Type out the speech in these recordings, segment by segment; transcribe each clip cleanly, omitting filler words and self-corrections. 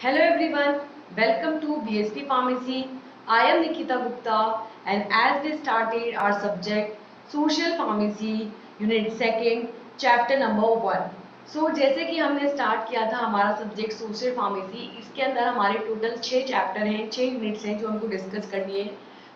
Hello everyone, welcome to BSc Pharmacy. I am Nikita Gupta and as we started our subject Social Pharmacy Unit 2 Chapter number 1. जैसे कि हमने start किया था हमारा subject social pharmacy, इसके अंदर हमारे टोटल 6 चैप्टर हैं, 6 यूनिट्स हैं जो हमको डिस्कस करनी है।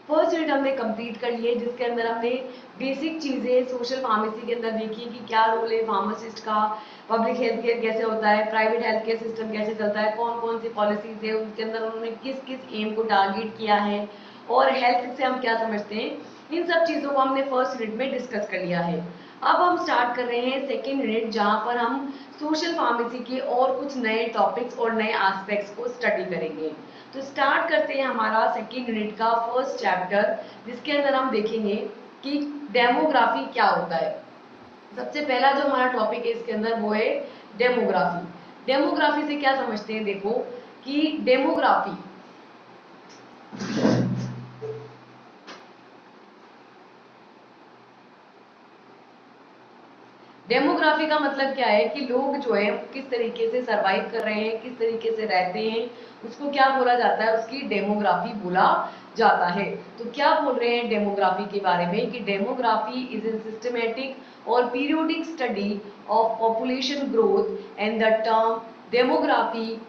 फर्स्ट यूनिट हमने कंप्लीट कर लिए जिसके अंदर हमने बेसिक चीज़ें सोशल फार्मेसी के अंदर देखी कि क्या रोल है फार्मासिस्ट का, पब्लिक हेल्थ केयर कैसे होता है, प्राइवेट हेल्थ केयर सिस्टम कैसे चलता है, कौन कौन सी पॉलिसीज है, उसके अंदर उन्होंने किस किस एम को टारगेट किया है और हेल्थ से हम क्या समझते हैं, इन सब चीज़ों को हमने फर्स्ट यूनिट में डिस्कस कर लिया है। अब हम स्टार्ट कर रहे हैं सेकेंड यूनिट जहाँ पर हम सोशल फार्मेसी के और कुछ नए टॉपिक्स और नए एस्पेक्ट्स को स्टडी करेंगे। तो स्टार्ट करते हैं हमारा सेकेंड यूनिट का फर्स्ट चैप्टर जिसके अंदर हम देखेंगे कि डेमोग्राफी क्या होता है। सबसे पहला जो हमारा टॉपिक है इसके अंदर वो है डेमोग्राफी। डेमोग्राफी से क्या समझते हैं, देखो कि डेमोग्राफी का मतलब क्या है कि लोग जो है किस तरीके से सरवाइव कर रहे हैं, किस तरीके से रहते हैं, उसको क्या बोला जाता है, उसकी डेमोग्राफी बोला जाता है। तो क्या बोल रहे हैं डेमोग्राफी के बारे में कि डेमोग्राफी इज ए सिस्टमेटिक और periodic study of population growth and the term demography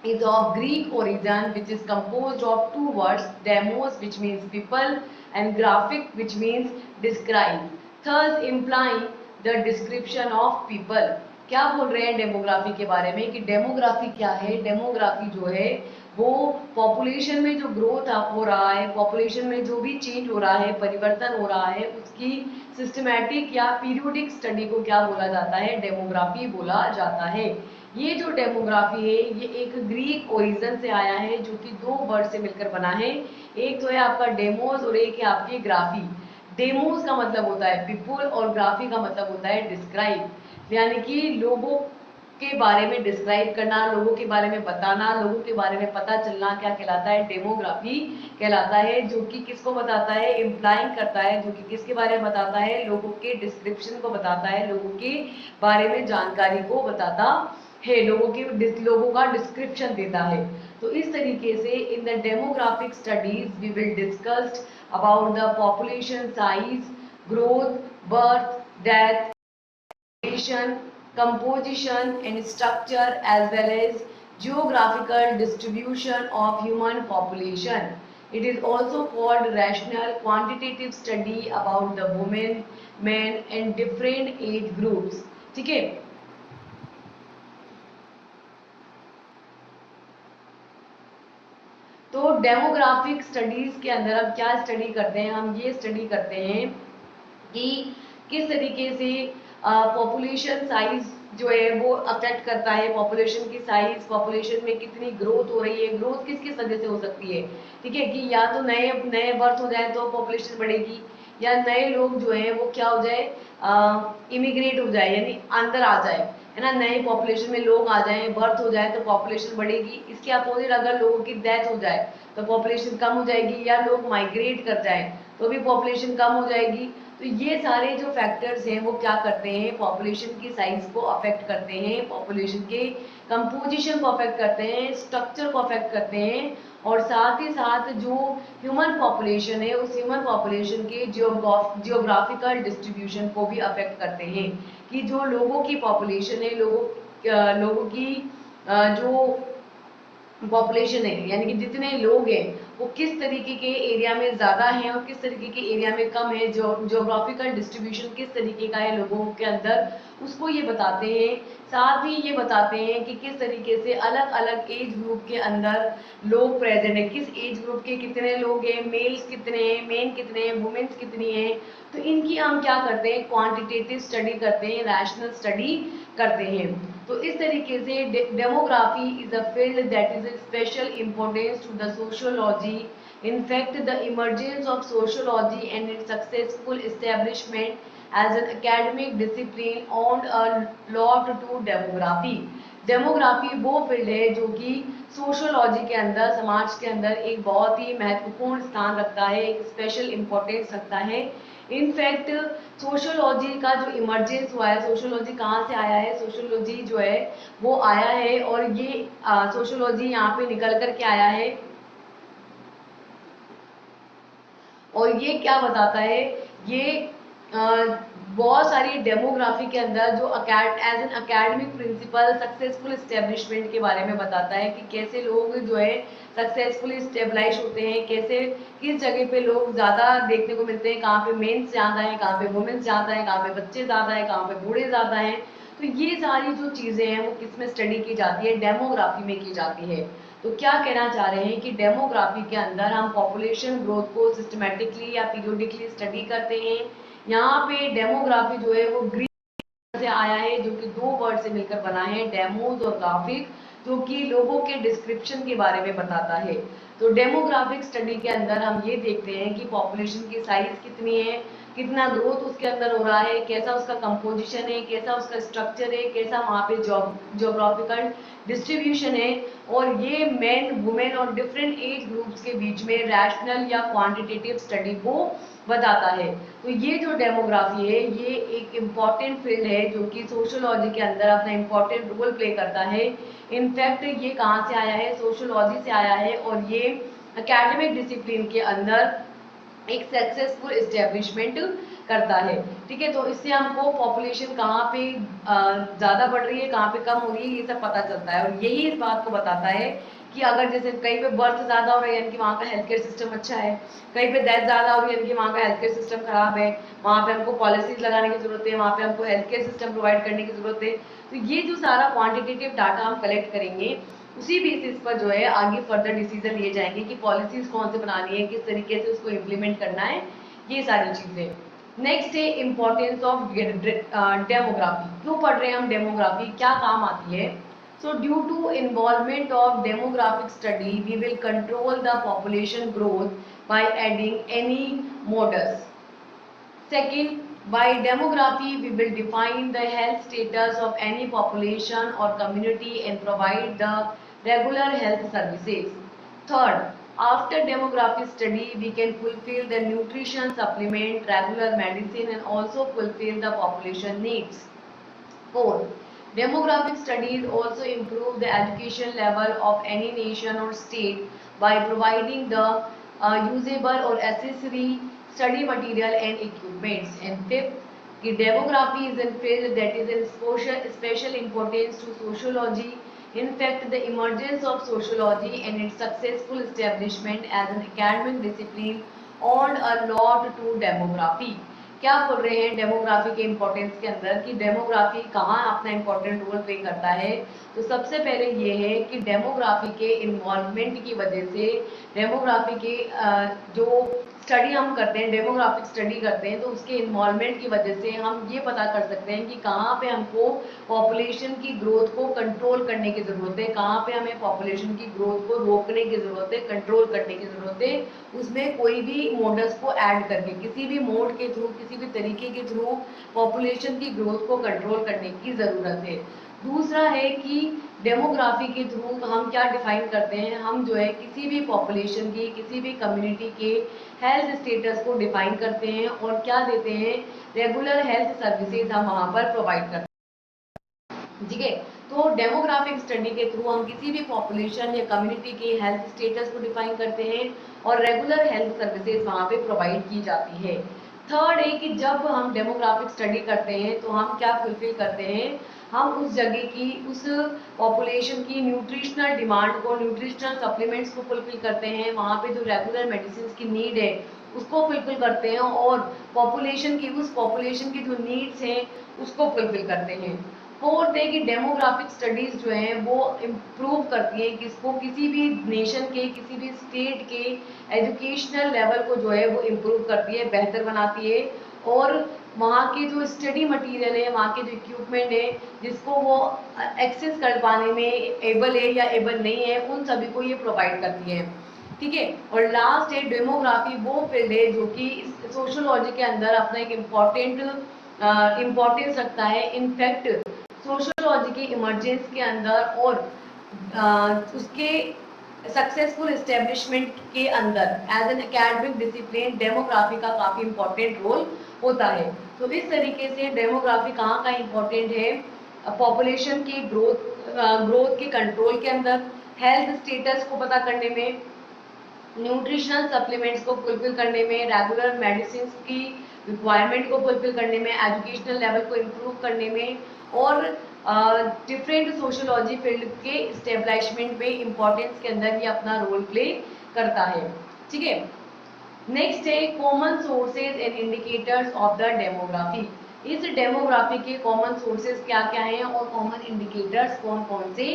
is of Greek origin which is composed of two words, demos which means people and graphic which means describe, thus implying the description of people। क्या बोल रहे हैं demography के बारे में कि demography क्या है। डेमोग्राफी जो है वो पॉपुलेशन में जो ग्रोथ हो रहा है, पॉपुलेशन में जो भी चेंज हो रहा है, परिवर्तन हो रहा है, उसकी सिस्टमैटिक या पीरियोडिक स्टडी को क्या बोला जाता है, डेमोग्राफी बोला जाता है। ये जो डेमोग्राफी है ये एक ग्रीक ओरिजिन से आया है जो कि दो वर्ड से मिलकर बना है। एक तो है आपका डेमोस और एक है आपकी ग्राफी। डेमोस का मतलब होता है पीपुल और ग्राफी का मतलब होता है डिस्क्राइब, यानी कि लोगों के बारे में डिस्क्राइब करना, लोगों के बारे में बताना, लोगों के बारे में पता चलना क्या कहलाता है, डेमोग्राफी कहलाता है। जो कि किसको बताता है, इम्प्लाइंग करता है, जो कि किसके बारे में बताता है, लोगों के डिस्क्रिप्शन को बताता है, लोगों के बारे में जानकारी को बताता है, लोगों का डिस्क्रिप्शन देता है। तो इस तरीके से in the demographic studies we will discussed about the population size, growth, birth, death, composition and structure as well as geographical distribution of human population. It is also called rational quantitative study about the women, men and different age groups। ठीक है। तो demographic studies के अंदर हम क्या study करते हैं, हम ये स्टडी करते हैं कि किस तरीके से पॉपुलेशन साइज जो है वो अफेक्ट करता है, पॉपुलेशन की साइज, पॉपुलेशन में कितनी ग्रोथ हो रही है, ग्रोथ किस किस वजह से हो सकती है। ठीक है कि या तो नए नए बर्थ हो जाए तो पॉपुलेशन बढ़ेगी, या नए लोग जो है वो क्या हो जाए, इमिग्रेट हो जाए यानी अंदर आ जाए, है ना, नए पॉपुलेशन में लोग आ जाएं, बर्थ हो जाए तो पॉपुलेशन बढ़ेगी। इसके अपोजिट अगर लोगों की डेथ हो जाए तो पॉपुलेशन कम हो जाएगी, या लोग माइग्रेट कर जाए तो भी पॉपुलेशन कम हो जाएगी। तो ये सारे जो फैक्टर्स हैं वो क्या करते हैं, पॉपुलेशन की साइज को अफेक्ट करते हैं, पॉपुलेशन के कंपोजिशन को अफेक्ट करते हैं, स्ट्रक्चर को अफेक्ट करते हैं, और साथ ही साथ जो ह्यूमन पॉपुलेशन है उस ह्यूमन पॉपुलेशन के जियोग्राफिकल डिस्ट्रीब्यूशन को भी अफेक्ट करते हैं। कि जो लोगों की पॉपुलेशन है, लोगों की जो पॉपुलेशन है यानी कि जितने लोग हैं वो किस तरीके के एरिया में ज़्यादा हैं और किस तरीके के एरिया में कम है, जो जोग्राफिकल डिस्ट्रीब्यूशन किस तरीके का है लोगों के अंदर, उसको ये बताते हैं। साथ ही ये बताते हैं कि किस तरीके से अलग अलग एज ग्रुप के अंदर लोग प्रेजेंट है, किस एज ग्रुप के कितने लोग हैं, मेल्स कितने हैं, मेन कितने हैं, वुमेन्स कितनी हैं। तो इनकी हम क्या करते हैं, क्वांटिटेटिव स्टडी करते हैं, रैशनल स्टडी करते हैं। तो इस तरीके से demography is a field that is a special importance to the sociology। In fact, the emergence of sociology and its successful establishment as an academic discipline owed a lot to demography। Demography वो field है जो कि sociology के अंदर, समाज के अंदर एक बहुत ही महत्वपूर्ण स्थान रखता है, एक स्पेशल इम्पोर्टेंस रखता है। इनफैक्ट सोशियोलॉजी का जो इमरजेंस हुआ है, सोशियोलॉजी कहाँ से आया है, सोशियोलॉजी जो है वो आया है, और ये सोशियोलॉजी यहाँ पे निकल कर के आया है, और ये क्या बताता है, ये बहुत सारी डेमोग्राफी के अंदर जो as an academic principle successful establishment के बारे में बताता है कि कैसे लोग जो है सक्सेसफुली स्टेबलाइज होते हैं, कैसे किस जगह पे लोग ज्यादा देखने को मिलते हैं, कहाँ पे मेंस ज्यादा है, कहाँ पे वुमेन्स ज्यादा है, कहाँ पे बच्चे ज्यादा है, कहाँ पे बूढ़े ज्यादा हैं। तो ये सारी जो चीजें हैं वो किस में स्टडी की जाती है, डेमोग्राफी में की जाती है। तो क्या कहना चाह रहे हैं कि डेमोग्राफी के अंदर हम पॉपुलेशन ग्रोथ को सिस्टमेटिकली या पीरियोडिकली स्टडी करते हैं। यहाँ पे डेमोग्राफी जो है वो ग्रीक से आया है, जो कि दो वर्ड से मिलकर बना है, डेमोज और ग्राफिक, जो कि लोगों के डिस्क्रिप्शन के बारे में बताता है। तो डेमोग्राफिक स्टडी के अंदर हम ये देखते हैं कि पॉपुलेशन की साइज कितनी है, कितना ग्रोथ उसके अंदर हो रहा है, कैसा उसका कंपोजिशन है, कैसा उसका स्ट्रक्चर है, कैसा वहाँ पे जोग्राफिकल डिस्ट्रीब्यूशन है, और ये मेन वुमेन और डिफरेंट एज ग्रुप्स के बीच में रैशनल या क्वांटिटेटिव स्टडी को बताता है। तो ये जो डेमोग्राफी है ये एक इम्पॉर्टेंट फील्ड है जो कि सोशियोलॉजी के अंदर अपना इम्पॉर्टेंट रोल प्ले करता है। इनफैक्ट ये कहाँ से आया है, सोशियोलॉजी से आया है, और ये एकेडमिक डिसिप्लिन के अंदर एक सक्सेसफुल एस्टेब्लिशमेंट करता है। ठीक है, तो इससे हमको पॉपुलेशन कहाँ पे ज्यादा बढ़ रही है, कहाँ पे कम हो रही है, ये सब पता चलता है, और यही इस बात को बताता है कि अगर जैसे कहीं पे बर्थ ज्यादा हो रही है यानी कि वहाँ का हेल्थ केयर सिस्टम अच्छा है, कहीं पे डेथ ज्यादा हो रही है यानी कि वहाँ का हेल्थ केयर सिस्टम खराब है, वहाँ पे हमको पॉलिसीज लगाने की जरूरत है, वहाँ पे हमको हेल्थ केयर सिस्टम प्रोवाइड करने की जरूरत है। तो ये जो सारा क्वांटिटेटिव डाटा हम कलेक्ट करेंगे, उसी बेसिस पर जो है आगे फर्दर डिसीजन लिए जाएंगे कि पॉलिसीज कौन से बनानी है, किस तरीके से उसको इम्प्लीमेंट करना है, ये सारी चीजें। नेक्स्ट है इम्पोर्टेंस ऑफ डेमोग्राफी। क्यों पढ़ रहे हैं हम डेमोग्राफी, क्या काम आती है। So due to involvement of demographic study we will control the population growth by adding any models. Second, by demography, we will define the health status of any population or community and provide the regular health services. Third, after demography study, we can fulfill the nutrition supplement, regular medicine, and also fulfill the population needs. Fourth, demographic studies also improve the education level of any nation or state by providing the usable or accessory study material and equipments. And fifth, the demography is a field that is in special importance to sociology. In fact, the emergence of sociology and its successful establishment as an academic discipline owed a lot to demography. क्या बोल रहे हैं demography के importance के अंदर कि demography कहाँ अपना इम्पोर्टेंट रोल प्ले करता है। तो सबसे पहले ये है कि डेमोग्राफी के इन्वॉल्वमेंट की वजह से, डेमोग्राफी के जो स्टडी हम करते हैं, डेमोग्राफिक स्टडी करते हैं, तो उसके इन्वॉल्वमेंट की वजह से हम ये पता कर सकते हैं कि कहाँ पे हमको पॉपुलेशन की ग्रोथ को कंट्रोल करने की जरूरत है, कहाँ पे हमें पॉपुलेशन की ग्रोथ को रोकने की जरूरत है, कंट्रोल करने की जरूरत है। उसमें कोई भी मोड्स को ऐड करके, किसी भी मोड के थ्रू, किसी भी तरीके के थ्रू पॉपुलेशन की ग्रोथ को कंट्रोल करने की जरूरत है। दूसरा है कि डेमोग्राफी के थ्रू हम क्या डिफाइन करते हैं, हम जो है किसी भी पॉपुलेशन की, किसी भी कम्युनिटी के हेल्थ स्टेटस को डिफाइन करते हैं और क्या देते हैं, रेगुलर हेल्थ सर्विसेज हम वहां पर प्रोवाइड करते हैं। ठीक है, तो डेमोग्राफिक स्टडी के थ्रू हम किसी भी पॉपुलेशन या कम्युनिटी के हेल्थ स्टेटस को डिफाइन करते हैं और रेगुलर हेल्थ सर्विसेज वहां पे प्रोवाइड की जाती है। थर्ड है कि जब हम डेमोग्राफिक स्टडी करते हैं तो हम क्या फुलफिल करते हैं, हम उस जगह की, उस पॉपुलेशन की न्यूट्रिशनल डिमांड को, न्यूट्रिशनल सप्लीमेंट्स को फुलफिल करते हैं, वहाँ पे जो रेगुलर मेडिसिन की नीड है उसको फुलफिल करते हैं और पॉपुलेशन की, उस पॉपुलेशन की जो नीड्स हैं उसको फुलफिल करते हैं। फोर्थ है कि डेमोग्राफिक स्टडीज जो हैं वो इम्प्रूव करती हैं किसको, किसी भी नेशन के, किसी भी स्टेट के एजुकेशनल लेवल को जो है वो इम्प्रूव करती है, बेहतर बनाती है, और वहाँ के जो स्टडी मटेरियल है, वहाँ के जो इक्विपमेंट है जिसको वो एक्सेस कर पाने में एबल है या एबल नहीं है, उन सभी को ये प्रोवाइड करती है। ठीक है, और लास्ट है डेमोग्राफी वो फील्ड है जो कि सोशियोलॉजी के अंदर अपना एक इम्पोर्टेंस रखता है। इनफैक्ट सोशियोलॉजी के इमरजेंस के अंदर और उसके सक्सेसफुल एस्टेब्लिशमेंट के अंदर as an academic discipline demography का काफी इंपॉर्टेंट रोल होता है। तो इस तरीके से डेमोग्राफी कहाँ का इंपॉर्टेंट है, पॉपुलेशन की ग्रोथ के कंट्रोल के अंदर, हेल्थ स्टेटस को पता करने में, न्यूट्रिशनल सप्लीमेंट्स को फुलफिल करने में, रेगुलर मेडिसिन की रिक्वायरमेंट को फुलफिल करने में, एजुकेशनल लेवल को इम्प्रूव करने में और डिफरेंट सोशोलॉजी फील्ड के स्टेब्लिशमेंट में इम्पोर्टेंस के अंदर ये अपना रोल प्ले करता है। ठीक है, नेक्स्ट है common sources and indicators of the demography. इस डेमोग्राफी के कॉमन सोर्सेज क्या क्या हैं और कॉमन इंडिकेटर्स कौन कौन से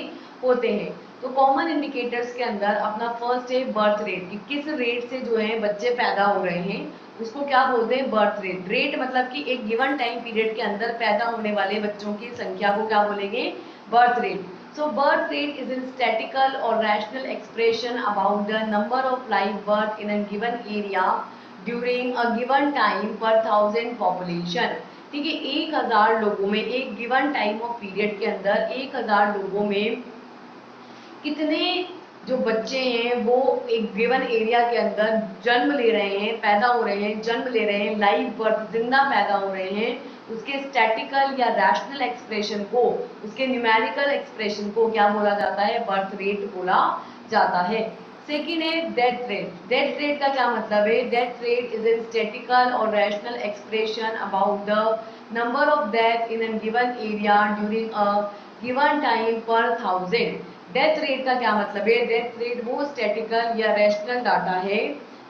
होते हैं। तो कॉमन इंडिकेटर्स के अंदर अपना फर्स्ट है बर्थ रेट, कि किस रेट से जो है बच्चे पैदा हो रहे हैं, उसको क्या बोलते हैं, बर्थ रेट। रेट मतलब कि एक गिवन टाइम पीरियड के अंदर पैदा होने वाले बच्चों की संख्या को क्या बोलेंगे, birth rate. So birth rate is a statistical or rational expression about the number of live birth in a given area during a given time per thousand population। ठीक है, 1000 लोगों में एक गिवन टाइम ऑफ पीरियड के अंदर 1000 लोगों में कितने जो बच्चे हैं वो एक गिवन एरिया के अंदर जन्म ले रहे हैं, पैदा हो रहे हैं, जन्म ले रहे हैं, लाइव बर्थ जिंदा पैदा हो रहे हैं, उसके स्टैटिकल या रैशनल एक्सप्रेशन को, उसके न्यूमेरिकल एक्सप्रेशन को क्या बोला जाता है, बर्थ रेट बोला जाता है। सेकेंड है डेथ रेट। डेथ रेट का क्या मतलब है, death rate is a statistical और rational expression about the number of death in an given area during a given time per 1000। Death rate का क्या मतलब है, डेथ रेट वो स्टैटिकल या रैशनल डाटा है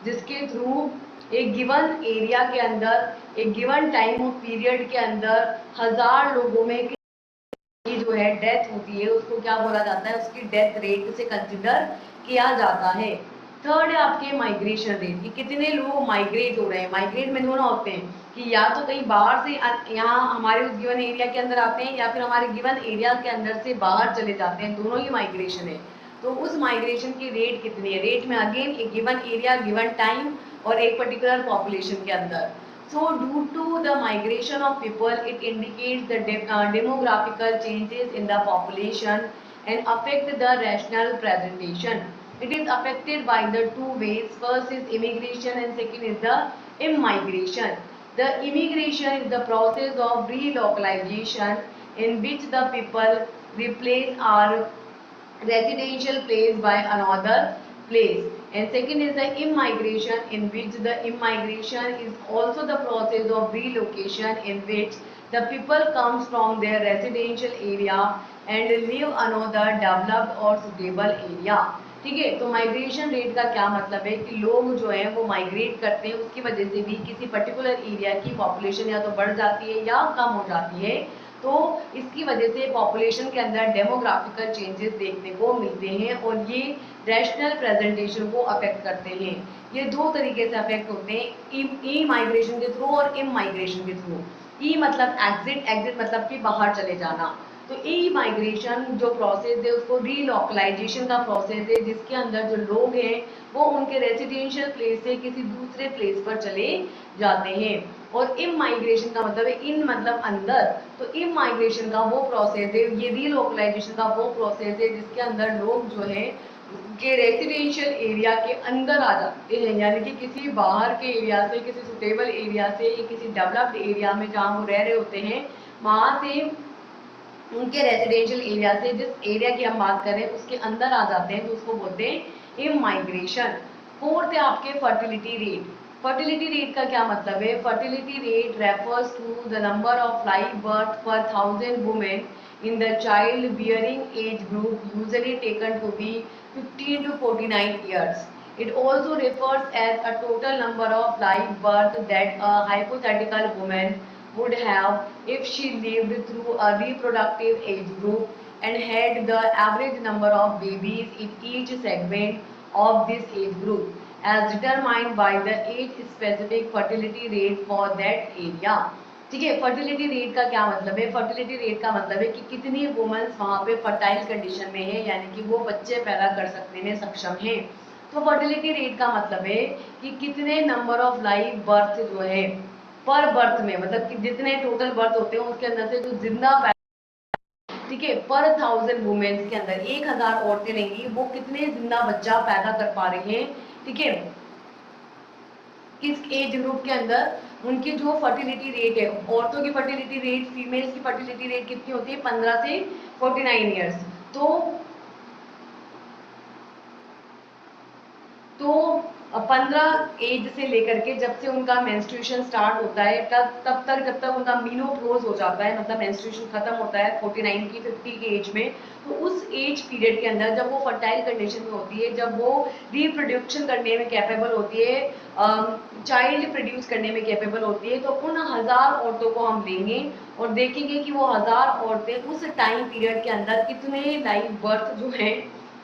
जिसके थ्रू एक गिवन एरिया के अंदर एक गिवन टाइम ऑफ पीरियड के अंदर 1000 लोगों में की जो है डेथ होती है उसको क्या बोला जाता है, उसकी डेथ रेट से कंसिडर किया जाता है। थर्ड है आपके माइग्रेशन रेट, कि कितने लोग माइग्रेट हो रहे हैं। माइग्रेट में दोनों होते हैं कि या तो कहीं बाहर से यहाँ हमारे उस गिवन एरिया के अंदर आते हैं या फिर हमारे गिवन एरिया के अंदर से बाहर चले जाते हैं, दोनों ही माइग्रेशन है। तो उस माइग्रेशन की रेट कितनी है, रेट में अगेन एक गिवन एरिया, गिवन टाइम और एक पर्टिकुलर पॉपुलेशन के अंदर। So due to the migration of people, it indicates the demographical changes in the population and affect the rational presentation. It is affected by the two ways. First is immigration and second is the immigration. The immigration is the process of relocalization in which the people replace our residential place by another place, and second is the immigration in which the immigration is also the process of relocation in which the people comes from their residential area and live another developed or suitable area। ठीक है, तो migration rate का क्या मतलब है कि लोग जो है वो माइग्रेट करते हैं, उसकी वजह से भी किसी पर्टिकुलर एरिया की पॉपुलेशन या तो बढ़ जाती है या कम हो जाती है। तो इसकी वजह से पॉपुलेशन के अंदर डेमोग्राफिकल चेंजेस देखने को मिलते हैं और ये रैशनल प्रेजेंटेशन को अफेक्ट करते हैं। ये दो तरीके से अफेक्ट होते हैं, ई माइग्रेशन के थ्रू और इम माइग्रेशन के थ्रू। ई मतलब एग्जिट, एग्जिट मतलब कि बाहर चले जाना। तो ई माइग्रेशन जो प्रोसेस है उसको रीलोकलाइजेशन का प्रोसेस है, जिसके अंदर जो लोग हैं वो उनके रेसिडेंशियल प्लेस से किसी दूसरे प्लेस पर चले जाते हैं। और इम माइग्रेशन का मतलब है, इन मतलब अंदर, तो इम माइग्रेशन का वो प्रोसेस है, ये रीलोकलाइजेशन का वो प्रोसेस है जिसके अंदर लोग जो है के रेसिडेंशियल एरिया के अंदर आ जाते हैं, यानी कि किसी बाहर के एरिया से, किसी सुटेबल एरिया से या किसी डेवलप्ड एरिया में जहाँ वो रह रहे होते हैं वहां से उनके रेसिडेंशियल एरिया से, जिस एरिया की हम बात करें उसके अंदर आ जाते हैं, तो उसको बोलते हैं इमाइग्रेशन। फोर्थ है आपके फर्टिलिटी रेट। फर्टिलिटी रेट का क्या मतलब है, fertility rate refers to the number of live birth per 1000 women in the child bearing age group usually taken to be 15 to 49 years. It also refers as a total number of live birth that a hypothetical woman would have if she lived through a reproductive age group and had the average number of babies in each segment of this age group as determined by the age specific fertility rate for that area। ठीक है, fertility rate का क्या मतलब है, fertility rate का मतलब है कि कितनी वुमेन्स वहां पे फर्टाइल कंडीशन में है, यानी कि वो बच्चे पैदा कर सकने में सक्षम है। तो फर्टिलिटी रेट का मतलब है कि कितने नंबर ऑफ लाइव बर्थ जो है पर बर्थ में, मतलब कि जितने टोटल बर्थ होते हैं उसके अंदर से जो जिंदा ठीक है, पर 1000 वुमेन्स के अंदर 1000 औरतें लेंगी, वो कितने जिंदा बच्चा पैदा कर पा रही हैं, ठीक है, किस एज ग्रुप के अंदर, उनकी जो फर्टिलिटी रेट है, औरतों की फर्टिलिटी रेट, फीमेल्स की फर्टिलिटी रेट कितनी होती है, 15 से 49 ईयर्स। तो 15 एज से लेकर के जब से उनका मेंस्ट्रुएशन स्टार्ट होता है तब तक जब तक उनका मीनोपॉज हो जाता है, मतलब मेंस्ट्रुएशन खत्म होता है 49 की 50 की एज में, तो उस एज पीरियड के अंदर जब वो फर्टाइल कंडीशन में होती है, जब वो रिप्रोडक्शन करने में कैपेबल होती है, चाइल्ड प्रोड्यूस करने में कैपेबल होती है, तो उन 1000 औरतों को हम लेंगे और देखेंगे कि वो 1000 औरतें उस टाइम पीरियड के अंदर कितने लाइव बर्थ जो है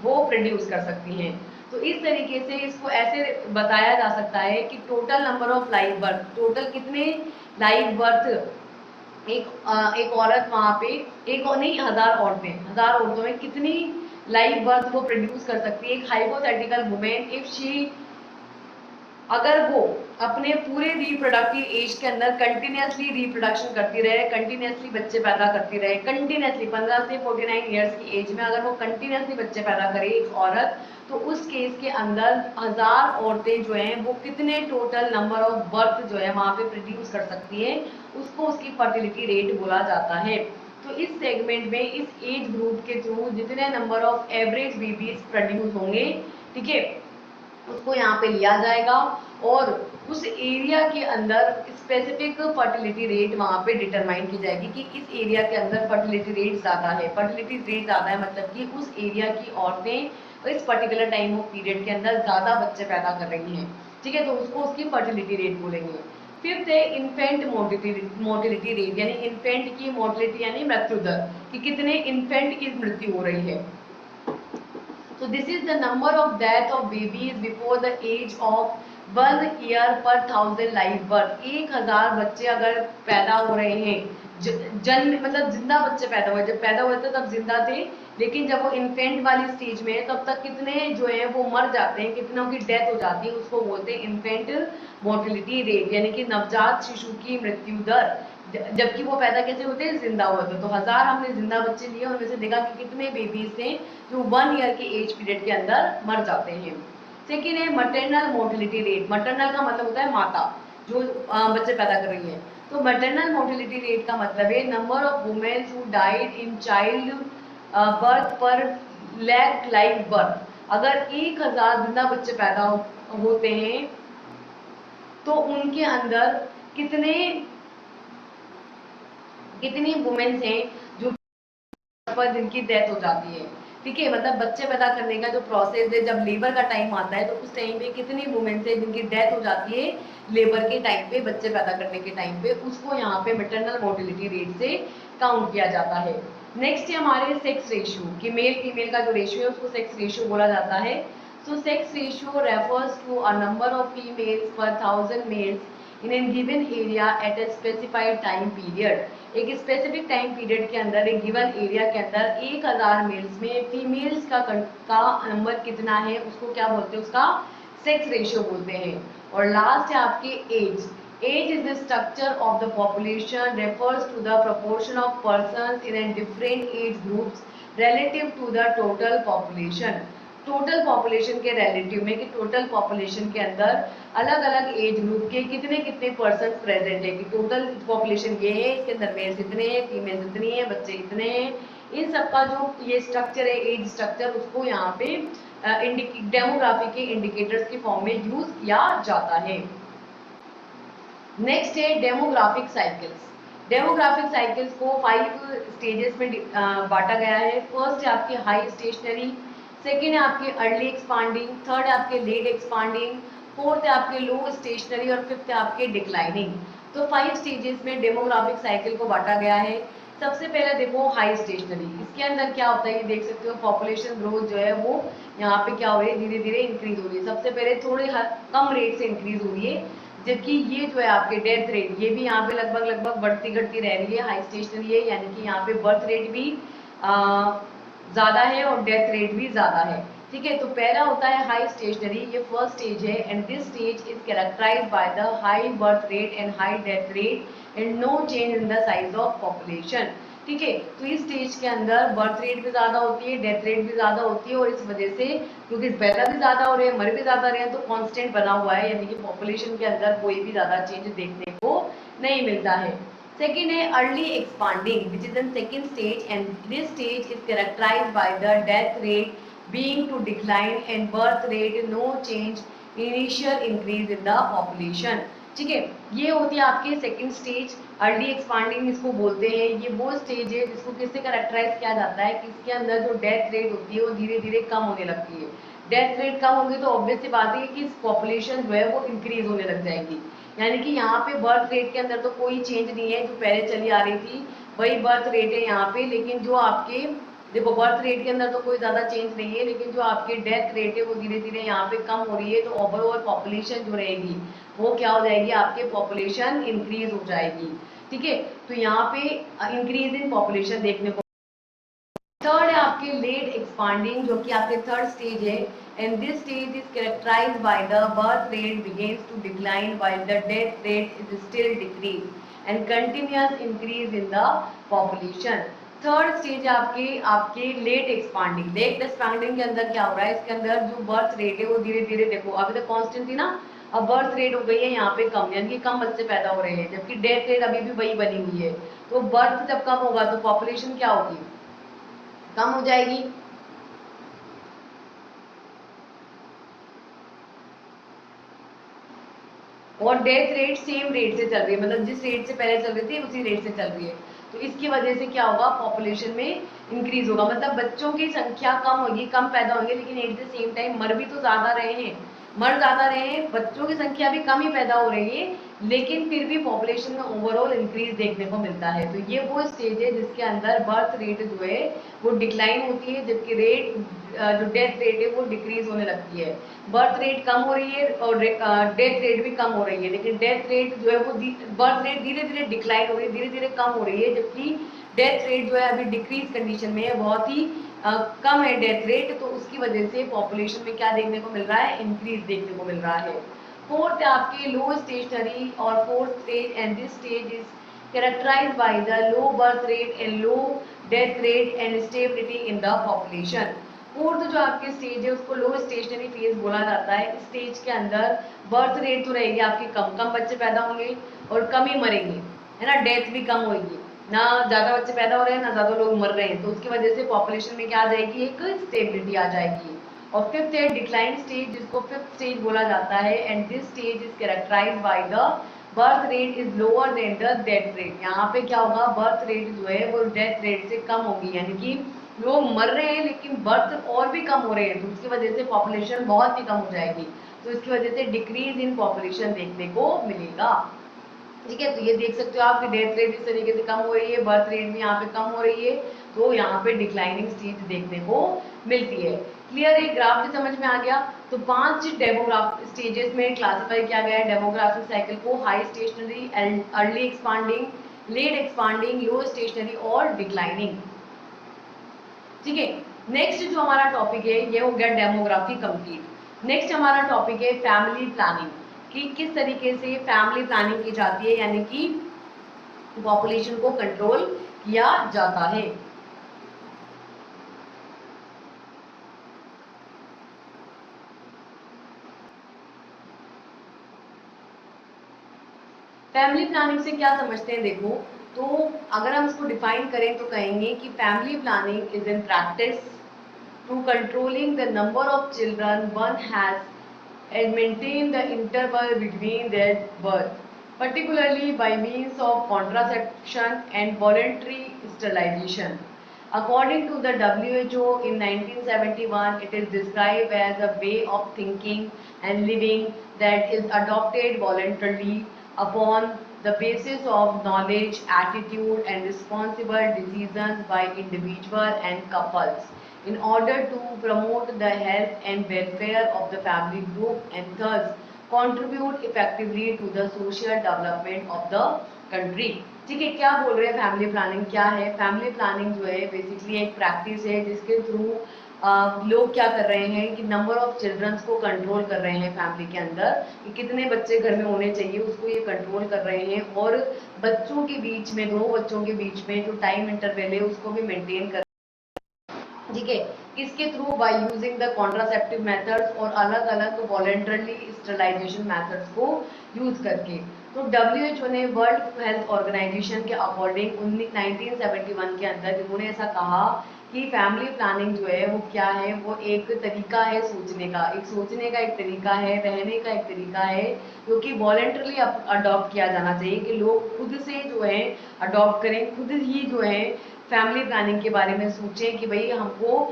वो प्रोड्यूस कर सकती हैं। तो इस तरीके से इसको ऐसे बताया जा सकता है कि total number of live birth, total कितने लाइव बर्थ एक औरत वहां पे, एक और नहीं 1000 औरतें, 1000 औरतों में कितनी लाइव बर्थ वो प्रोड्यूस कर सकती है। एक हाइपोथेटिकल वुमेन इफ शी, अगर वो अपने पूरे रिप्रोडक्टिव एज के अंदर कंटिन्यूसली रिप्रोडक्शन करती रहे, कंटिन्यूसली बच्चे पैदा करती रहे, कंटिन्यूसली 15 से 49 ईयर्स की एज में अगर वो कंटिन्यूसली बच्चे पैदा करे एक औरत, तो उस केस के अंदर 1000 औरतें जो हैं वो कितने टोटल नंबर ऑफ बर्थ जो है वहां पे प्रोड्यूस कर सकती है, उसको उसकी फर्टिलिटी रेट बोला जाता है। तो इस सेगमेंट में इस एज ग्रुप के थ्रू जितने number of average babies produce होंगे, ठीक है, उसको यहाँ पे लिया जाएगा और उस एरिया के अंदर स्पेसिफिक फर्टिलिटी रेट वहाँ पे डिटरमाइन की जाएगी कि किस एरिया के अंदर फर्टिलिटी रेट ज़्यादा है। फर्टिलिटी रेट ज़्यादा है मतलब कि उस एरिया की औरतें इस पर्टिकुलर टाइम ऑफ पीरियड के अंदर ज़्यादा बच्चे पैदा कर रही हैं, ठीक है, तो उसको उसकी फर्टिलिटी रेट बोलेंगे। फिफ्थ है इन्फेंट मोर्टिलिटी रेट, यानी इन्फेंट की मोर्टिलिटी यानी मृत्यु दर, कि कितने इन्फेंट की मृत्यु हो रही है। So this is the number of death of babies before the age of 1 year per 1000 live birth। 1000 बच्चे अगर पैदा हो रहे हैं, जन्म मतलब जिंदा बच्चे पैदा हुए, जब पैदा हुए थे तब जिंदा थे, लेकिन जब वो इन्फेंट वाली स्टेज में है तब तक कितने जो है वो मर जाते हैं, कितनों की डेथ हो जाती है, उसको बोलते हैं इन्फेंट मोर्टिलिटी रेट, यानी कि नवजात शिशु की मृत्यु दर। जबकि वो पैदा कैसे होते हैं, जिंदा होते हैं। तो 1000 हमने जिंदा बच्चे लिए, उनमें से देखा कि कितने बेबीज थे जो 1 ईयर के एज पीरियड के अंदर मर जाते हैं। सेकेंड है मटरनल मोर्टिलिटी रेट। मटरनल का मतलब होता है माता जो बच्चे पैदा कर रही है। तो मटरनल मोर्टिलिटी रेट का मतलब है number of womens who died in child birth per lakh live birth. अगर 1000 जिंदा बच्चे पैदा होते हैं तो उनके अंदर कितनी वुमेन्स हैं जो पर जिनकी डेथ हो जाती है, ठीक है, मतलब बच्चे पैदा करने का जो प्रोसेस है, जब लेबर का टाइम आता है तो उस टाइम पे कितनी वुमेन्स है जिनकी डेथ हो जाती है लेबर के टाइम पे, बच्चे पैदा करने के टाइम पे, उसको यहाँ पे मैटरनल मोर्टिलिटी रेट से काउंट किया जाता है। नेक्स्ट है हमारे सेक्स रेशियो, कि मेल फीमेल का जो रेशियो है उसको सेक्स रेशियो बोला जाता है। So sex ratio refers to a number of females per 1000 males in an given area at a specified time period. एक स्पेसिफिक टाइम पीरियड के अंदर एक गिवन एरिया के अंदर 1000 मेल्स में फीमेल्स का नंबर कितना है उसको क्या बोलते हैं, उसका सेक्स रेशियो बोलते हैं। और लास्ट है आपके age. Age is the structure of the population, refers to the proportion of persons in an different age groups relative to the total population. Total population के रिलेटिव में, कि टोटल पॉपुलेशन के अंदर अलग अलग एज ग्रुप के कितने कितने पर्सन प्रेजेंट है, कि टोटल पॉपुलेशन ये है, इसके अंदर मेल्स इतने हैं, फीमेल्स इतनी है, बच्चे इतने हैं, इन सबका जो ये स्ट्रक्चर है एज स्ट्रक्चर, उसको यहाँ पे डेमोग्राफी के इंडिकेटर्स के फॉर्म में यूज किया जाता है। नेक्स्ट है डेमोग्राफिक साइकिल्स। डेमोग्राफिक साइकिल्स को 5 स्टेजेस में बांटा गया है। फर्स्ट है आपकी हाई स्टेशनरी, सेकेंड है आपके अर्ली एक्सपांडिंग, थर्ड है आपके लेट एक्सपांडिंग, फोर्थ है आपके लो स्टेशनरी और फिफ्थ है आपके डिक्लाइनिंग। तो 5 स्टेजेस में डेमोग्राफिक साइकिल को बांटा गया है। सबसे पहले देखो हाई स्टेशनरी, इसके अंदर क्या होता है ये देख सकते हो, पॉपुलेशन ग्रोथ जो है वो यहाँ पे क्या हो रही है, धीरे धीरे इंक्रीज हो रही है। सबसे पहले थोड़े कम रेट से इंक्रीज हो रही है, जबकि ये जो है आपके डेथ रेट ये भी यहाँ पे लगभग बढ़ती घटती रह रही है। हाई स्टेशनरी है यानी कि यहाँ पे बर्थ रेट भी ज्यादा है और डेथ रेट भी ज्यादा है, ठीक है। तो पहला होता है हाई स्टेशनरी, ये फर्स्ट स्टेज है, and this stage is characterized by the high birth rate and high death rate and no change in the size of population. ठीक है। तो इस स्टेज के अंदर बर्थ रेट भी ज्यादा होती है, डेथ रेट भी ज्यादा होती है, और इस वजह से क्योंकि पैदा भी ज्यादा हो रहे हैं, मर भी ज्यादा रहे हैं, तो कांस्टेंट बना हुआ है, यानी कि पॉपुलेशन के अंदर कोई भी ज्यादा चेंज देखने को नहीं मिलता है। सेकेंड है early expanding which is in second stage, and this stage is characterized by the death rate being to decline and birth rate no change, initial increase in the population। ठीक है, ये होती है आपके सेकंड स्टेज, अर्ली एक्सपांडिंग इसको बोलते हैं। ये वो स्टेज है जिसको किससे कैरेक्टराइज किया जाता है कि इसके अंदर जो डेथ रेट होती है वो धीरे धीरे कम होने लगती है। डेथ रेट कम होगी तो ऑब्वियस सी बात है कि पॉपुलेशन जो है वो इंक्रीज होने लग जाएगी। यानी कि यहाँ पे बर्थ रेट के अंदर तो कोई चेंज नहीं है, जो पहले चली आ रही थी वही बर्थ रेट है यहाँ पे, लेकिन जो आपके देखो बर्थ रेट के अंदर तो कोई ज्यादा चेंज नहीं है, लेकिन जो आपकी डेथ रेट है वो धीरे धीरे यहाँ पे कम हो रही है, तो ओवरऑल पॉपुलेशन जो रहेगी वो क्या हो जाएगी, आपके पॉपुलेशन इंक्रीज हो जाएगी। ठीक है, तो यहाँ पे इंक्रीज इन पॉपुलेशन देखने को। थर्ड है आपके लेट एक्सपांडिंग, जो कि आपके थर्ड स्टेज है, and this stage is characterized by the birth rate begins to decline while the death rate is still decrease and continuous increase in the population. Third stage आपके आपके late expanding. Late expanding के अंदर क्या हो रहा है, इसके अंदर जो बर्थ रेट है वो धीरे धीरे, देखो अभी तक कांस्टेंट थी ना, अब बर्थ रेट हो गई है यहाँ पे कम, यानी कि कम बच्चे पैदा हो रहे हैं, जबकि डेथ रेट अभी भी वही बनी हुई है। तो बर्थ जब कम होगा तो पॉपुलेशन क्या होगी, कम हो जाएगी। और डेथ रेट सेम रेट से चल रही है, मतलब जिस रेट से पहले चल रही थी उसी रेट से चल रही है, तो इसकी वजह से क्या होगा, पॉपुलेशन में इंक्रीज होगा, मतलब बच्चों की संख्या कम होगी, कम पैदा होंगे, लेकिन एट द सेम टाइम मर भी तो ज्यादा रहे हैं, मर ज्यादा रहे हैं, बच्चों की संख्या भी कम ही पैदा हो रही है, लेकिन फिर भी पॉपुलेशन में ओवरऑल इंक्रीज देखने को मिलता है। तो ये वो स्टेज है जिसके अंदर बर्थ रेट जो है वो डिक्लाइन होती है, जबकि रेट जो डेथ रेट है वो डिक्रीज होने लगती है। बर्थ रेट कम हो रही है और डेथ रेट भी कम हो रही है, लेकिन डेथ रेट जो है वो बर्थ रेट धीरे धीरे डिक्लाइन हो रही है, धीरे धीरे कम हो रही है, जबकि डेथ रेट जो है अभी डिक्रीज कंडीशन में है, बहुत ही कम है डेथ रेट, तो उसकी वजह से पॉपुलेशन में क्या देखने को मिल रहा है, इंक्रीज देखने को मिल रहा है। फोर्थ आपके लो स्टेशनरी और fourth stage, and this stage is characterized by the low birth rate and low death rate and stability in the population। Fourth जो आपकी स्टेज है उसको लो स्टेशनरी फेज बोला जाता है। इस स्टेज के अंदर बर्थ रेट तो रहेगी आपकी कम, कम बच्चे पैदा होंगे और कम ही मरेंगे, है ना, डेथ भी कम होगी, ना ज्यादा बच्चे पैदा हो रहे हैं ना ज्यादा लोग मर रहे हैं, तो उसकी वजह से पॉपुलेशन में क्या आ जाएगी, एक स्टेबिलिटी आ जाएगी। और फिफ्थ है डिक्लाइन स्टेज, जिसको फिफ्थ स्टेज बोला जाता है, and this stage is characterized by the birth rate is lower than the death rate. यहाँ पे क्या होगा, बर्थ रेट जो है वो डेथ रेट से कम होगी, यानी कि लोग मर रहे हैं लेकिन बर्थ और भी कम हो रहे हैं, तो उसकी वजह से पॉपुलेशन बहुत ही कम हो जाएगी, तो इसकी वजह से डिक्रीज इन पॉपुलेशन देखने को मिलेगा। ठीक है, तो ये देख सकते हो आप कि डेथ रेट इस तरीके से कम हो रही है, बर्थ रेट भी यहाँ पे कम हो रही है, तो यहाँ पे डिक्लाइनिंग स्टेज देखने को मिलती है। क्लियर है, ग्राफ भी समझ में आ गया। तो 5 डेमोग्राफ स्टेजेस में क्लासिफाई किया गया है डेमोग्राफिक साइकिल को, high stationary, early expanding, late expanding, low stationary और डिक्लाइनिंग। ठीक है, नेक्स्ट जो हमारा टॉपिक है ये हो गया डेमोग्राफी कंप्लीट। नेक्स्ट हमारा टॉपिक है फैमिली प्लानिंग, कि किस तरीके से फैमिली प्लानिंग की जाती है, यानी कि पॉपुलेशन को कंट्रोल किया जाता है। फैमिली प्लानिंग से क्या समझते हैं, देखो तो अगर हम इसको डिफाइन करें तो कहेंगे कि family planning is in practice to controlling the number of children one has and maintain the interval between their birth, particularly by means of contraception and voluntary sterilization. According to the WHO in 1971, it is described as a way of thinking and living that is adopted voluntarily upon the basis of knowledge, attitude, and responsible decisions by individuals and couples in order to promote the health and welfare of the family group and thus contribute effectively to the social development of the country। ठीक है, क्या बोल रहे हैं family planning क्या है, family planning जो है बेसिकली एक प्रैक्टिस है जिसके थ्रू लोग क्या कर रहे हैं कि नंबर ऑफ चिल्ड्रंस को कंट्रोल कर रहे हैं फैमिली के अंदर, कि कितने बच्चे घर में होने चाहिए उसको ये कंट्रोल कर रहे हैं, और बच्चों के बीच में, दो बच्चों के बीच में जो टाइम इंटरवल है उसको भी मेंटेन कर, ठीक है, इसके through by using the contraceptive methods और अलग अलग वॉलेंटरली स्टरलाइजेशन मेथड्स को यूज करके। तो WHO ने वर्ल्ड हेल्थ ऑर्गेनाइजेशन के अकॉर्डिंग 1971 के अंदर इन्होंने ऐसा कहा कि फैमिली प्लानिंग जो है वो क्या है, वो एक तरीका है सोचने का, एक तरीका है, रहने का एक तरीका है, जो कि वॉलेंटरली अडॉप्ट किया जाना चाहिए, कि लोग खुद से जो है अडॉप्ट करें, खुद ही जो है फैमिली प्लानिंग के बारे में सोचें कि भाई हमको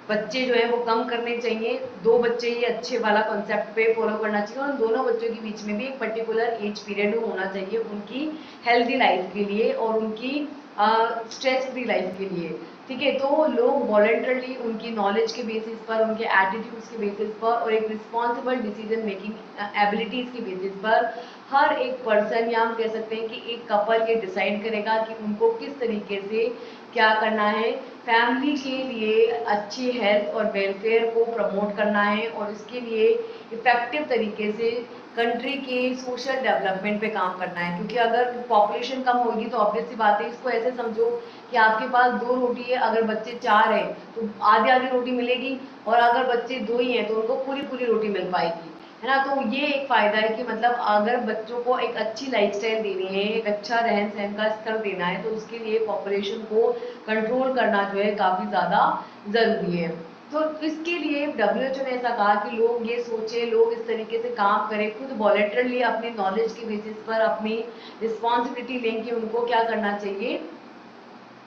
बच्चे जो है वो कम करने चाहिए, दो बच्चे ये अच्छे वाला कॉन्सेप्ट पे फॉलो करना चाहिए, और उन दोनों बच्चों के बीच में भी एक पर्टिकुलर एज पीरियड होना चाहिए उनकी हेल्दी लाइफ के लिए और उनकी स्ट्रेस फ्री लाइफ के लिए, ठीक है। तो लोग वॉलेंटरली उनकी नॉलेज के बेसिस पर, उनके एटीट्यूड्स के बेसिस पर और एक रिस्पॉन्सिबल डिसीजन मेकिंग एबिलिटीज के बेसिस पर हर एक पर्सन, या हम कह सकते हैं कि एक कपल ये डिसाइड करेगा कि उनको किस तरीके से क्या करना है, फैमिली के लिए अच्छी हेल्थ और वेलफेयर को प्रमोट करना है, और इसके लिए इफेक्टिव तरीके से कंट्री के सोशल डेवलपमेंट पे काम करना है। क्योंकि अगर पॉपुलेशन कम होगी तो ऑब्वियस सी बात है, इसको ऐसे समझो कि आपके पास दो रोटी है, अगर बच्चे चार हैं तो आधी आधी रोटी मिलेगी, और अगर बच्चे दो ही हैं तो उनको पूरी पूरी रोटी मिल पाएगी, है ना। तो ये एक फायदा है कि मतलब अगर बच्चों को एक अच्छी लाइफस्टाइल देनी है, एक अच्छा रहन सहन का स्तर देना है, तो उसके लिए पॉपुलेशन को कंट्रोल करना जो है काफी ज्यादा जरूरी है। तो इसके लिए WHO ने ऐसा कहा कि लोग ये सोचे, लोग इस तरीके से काम करें, खुद वॉलेंटरली अपनी नॉलेज के बेसिस पर अपनी रिस्पॉन्सिबिलिटी लें कि उनको क्या करना चाहिए,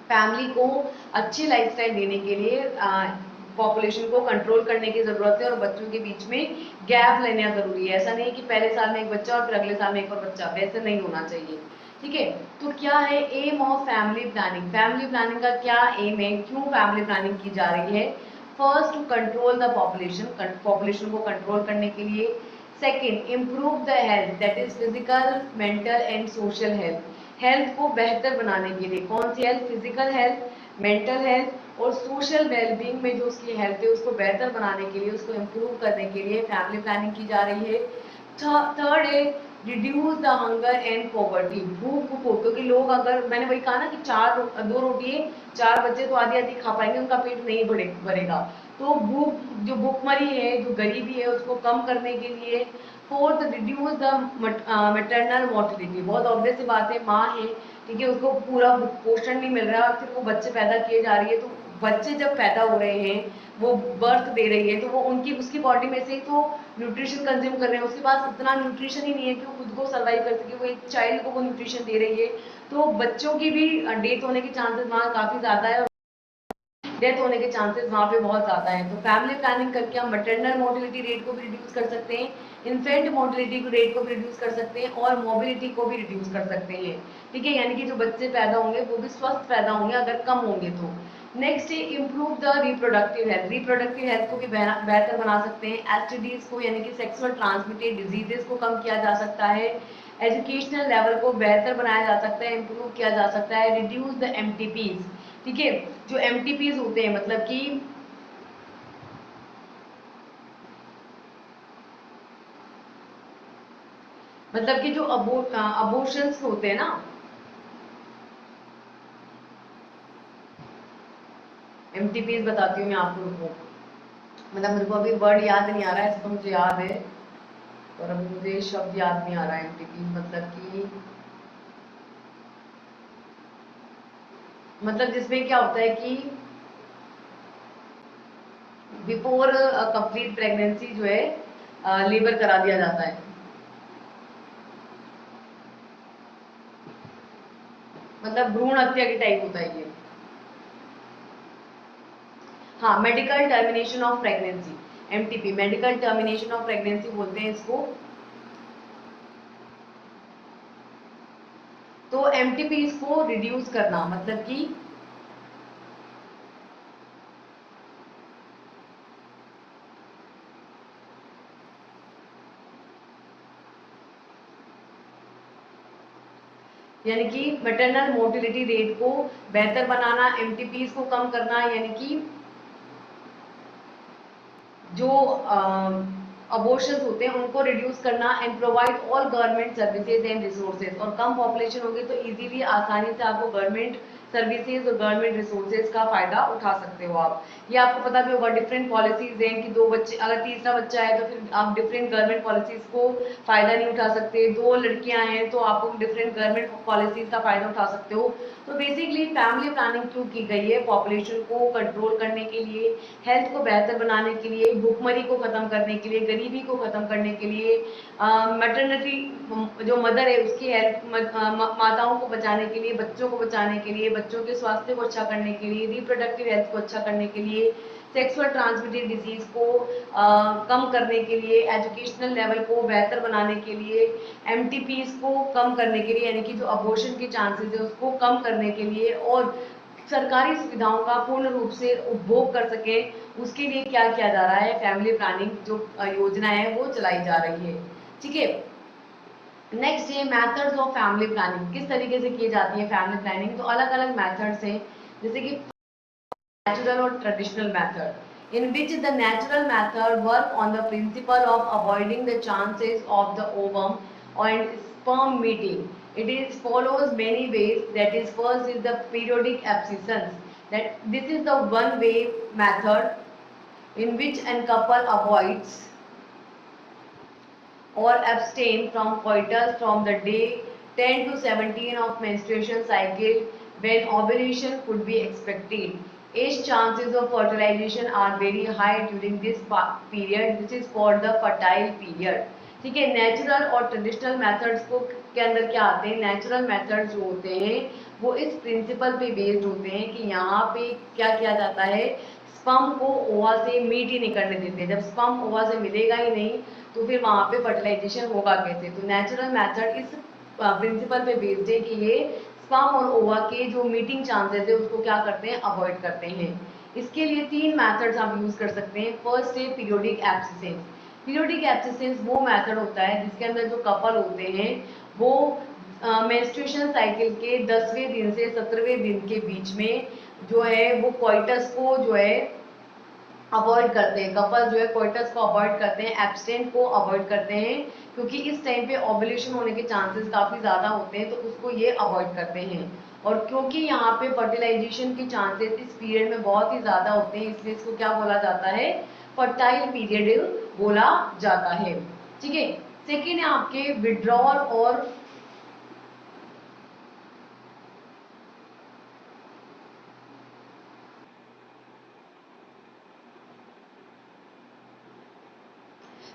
फैमिली को अच्छी लाइफस्टाइल देने के लिए पॉपुलेशन को कंट्रोल करने की जरूरत है, और बच्चों के बीच में गैप लेना जरूरी है। ऐसा नहीं कि पहले साल में एक बच्चा और फिर अगले साल में एक और बच्चा, वैसे नहीं होना चाहिए, ठीक है। तो क्या है aim of family planning, family planning का क्या एम है, क्यों फैमिली प्लानिंग की जा रही है? First, to control the population, population को कंट्रोल करने के लिए। Second, improve the health, that is physical, mental and social health, health को बेहतर बनाने के लिए। कौन सी health? Physical health, mental health और सोशल वेलबींग में जो उसकी हेल्थ है उसको बेहतर बनाने के लिए, उसको इम्प्रूव करने के लिए फैमिली प्लानिंग की जा रही है। थर्ड है reduce the hunger and poverty, भूख को, क्योंकि लोग, अगर मैंने वही कहा ना कि दो रोटी है, चार बच्चे तो आधी आधी खा पाएंगे, उनका पेट नहीं भरेगा। तो भूख, जो भूखमरी है, जो गरीबी है, उसको कम करने के लिए। Fourth, reduce the maternal mortality, बहुत ऑब्वियस सी बात है, माँ है, ठीक है, उसको पूरा पोषण नहीं मिल रहा है और फिर वो बच्चे पैदा किए जा रही है, तो बच्चे जब पैदा हो रहे हैं, वो बर्थ दे रही है, तो वो उनकी, उसकी बॉडी में से ही तो न्यूट्रिशन कंज्यूम कर रहे हैं, उसके पास उतना न्यूट्रिशन ही नहीं है कि वो खुद को सर्वाइव कर सके, वो एक चाइल्ड को वो न्यूट्रिशन दे रही है। तो बच्चों की भी डेथ होने के चांसेस वहाँ काफी ज्यादा है, डेथ होने के चांसेस वहाँ पे बहुत ज्यादा है। तो फैमिली प्लानिंग करके हम मैटरनल मोर्टिलिटी रेट को भी रिड्यूस कर सकते हैं, इन्फेंट मोर्टिलिटी रेट को भी रिड्यूस कर सकते हैं, और मोबिलिटी को भी रिड्यूस कर सकते हैं, ठीक है। यानी कि जो बच्चे पैदा होंगे वो भी स्वस्थ पैदा होंगे अगर कम होंगे तो। नेक्स्ट है improve the reproductive health, reproductive health को भी बेहतर बना सकते हैं, एसटीडीज को यानी कि सेक्सुअल ट्रांसमिटेड डिजीजेस को कम किया जा सकता है, एजुकेशनल लेवल को बेहतर बनाया जा सकता है, इम्प्रूव किया जा सकता है, रिड्यूस द एमटीपीज, ठीक है। जो एमटीपीज होते हैं मतलब कि जो अबोर्शंस होते हैं ना, एमटीपीज बताती हूँ मैं आपको, रुको, मतलब मेरे को अभी वर्ड याद नहीं आ रहा है, इसको मुझे याद है और अभी मुझे शब्द याद नहीं आ रहा है। एमटीपीज मतलब जिसमें क्या होता है कि बिफोर कंप्लीट प्रेगनेंसी जो है लेबर करा दिया जाता है, मतलब भ्रूण हत्या के टाइप होता है ये। हाँ, medical termination of pregnancy, MTP, medical termination of pregnancy बोलते हैं इसको। तो एमटीपी को रिड्यूस करना मतलब कि यानी कि मैटरनल मोर्टिलिटी रेट को बेहतर बनाना, एमटीपीज को कम करना, यानी कि जो अबॉर्शंस होते हैं उनको रिड्यूस करना and provide all government services and resources. और कम पॉपुलेशन होगी तो इजीली आसानी से आपको गवर्नमेंट सर्विसेज और गवर्नमेंट रिसोर्सेज का फायदा उठा सकते हो आप। ये आपको पता भी होगा डिफरेंट पॉलिसीज हैं कि दो बच्चे अगर तीसरा बच्चा है तो फिर आप डिफरेंट गवर्नमेंट पॉलिसीज को फायदा नहीं उठा सकते, दो लड़कियां हैं तो आपको डिफरेंट गवर्नमेंट पॉलिसीज का फायदा उठा सकते हो। तो बेसिकली फैमिली प्लानिंग क्यों की गई है? पॉपुलेशन को कंट्रोल करने के लिए, हेल्थ को बेहतर बनाने के लिए, भूखमरी को खत्म करने के लिए, गरीबी को खत्म करने के लिए, मैटरनिटी जो मदर है उसकी हेल्थ, माताओं को बचाने के लिए, बच्चों को बचाने के लिए, बच्चों के स्वास्थ्य को अच्छा करने के लिए, रिप्रोडक्टिव हेल्थ को अच्छा करने के लिए, सेक्सुअल ट्रांसमिटेड डिजीज को कम करने के लिए, एजुकेशनल लेवल को बेहतर बनाने के लिए, एमटीपीज को कम करने के लिए, यानी कि जो अबॉर्शन के चांसेस है उसको कम करने के लिए, और सरकारी सुविधाओं का पूर्ण रूप से उपभोग कर सके, उसके लिए क्या किया जा रहा है? फैमिली प्लानिंग जो योजना है वो चलाई जा रही है। ठीक है, नेक्स्ट है मेथड्स ऑफ फैमिली प्लानिंग। किस तरीके से की जाती है फैमिली प्लानिंग? तो अलग अलग मेथड्स हैं, जैसे कि natural or traditional method, in which the natural method work on the principle of avoiding the chances of the ovum and sperm meeting. It is follows many ways. That is, first is the periodic abstinence. That this is the one way method in which a couple avoids or abstain from coitus from the day 10 to 17 of menstruation cycle when ovulation could be expected. Age chances of fertilization are very high during this period. This is called the fertile period. ठीक है, natural और traditional methods को के अंदर क्या आते हैं? Natural methods जो होते हैं वो इस प्रिंसिपल पे बेस्ड होते हैं कि यहाँ पे क्या किया जाता है, स्पर्म को ओवा से मीट ही नहीं करने देते। जब स्पर्म ओवा से मिलेगा ही नहीं तो फिर वहां पे फर्टिलाइजेशन होगा कैसे? तो नेचुरल मेथड इस प्रिंसिपल पे बेस्ड है कि ये स्पर्म और ओवा के जो मीटिंग चांसेस है उसको क्या करते हैं? अवॉइड करते हैं। इसके लिए तीन मेथड्स आप यूज कर सकते हैं। फर्स्ट है पीरियोडिक एब्सिसेंस। पीरियोडिक एब्सिसेंस वो मेथड होता है जिसके अंदर जो कपल होते हैं वो मेंस्ट्रुएशन साइकिल के 10वें दिन से 17वें दिन के बीच में जो है वो कोइटस को जो है अवॉइड करते हैं। कपल जो है कोइटस को अवॉइड करते हैं, एब्सटेंट को अवॉइड करते हैं, क्योंकि इस टाइम पे ओव्यूलेशन होने के चांसेस काफी ज्यादा होते हैं, तो उसको ये अवॉइड करते हैं। और क्योंकि यहाँ पे फर्टिलाइजेशन के चांसेस इस पीरियड में बहुत ही ज्यादा होते हैं, इसलिए इसको क्या बोला जाता है? फर्टाइल पीरियड बोला जाता है। ठीक है, सेकेंड है आपके विड्रॉल और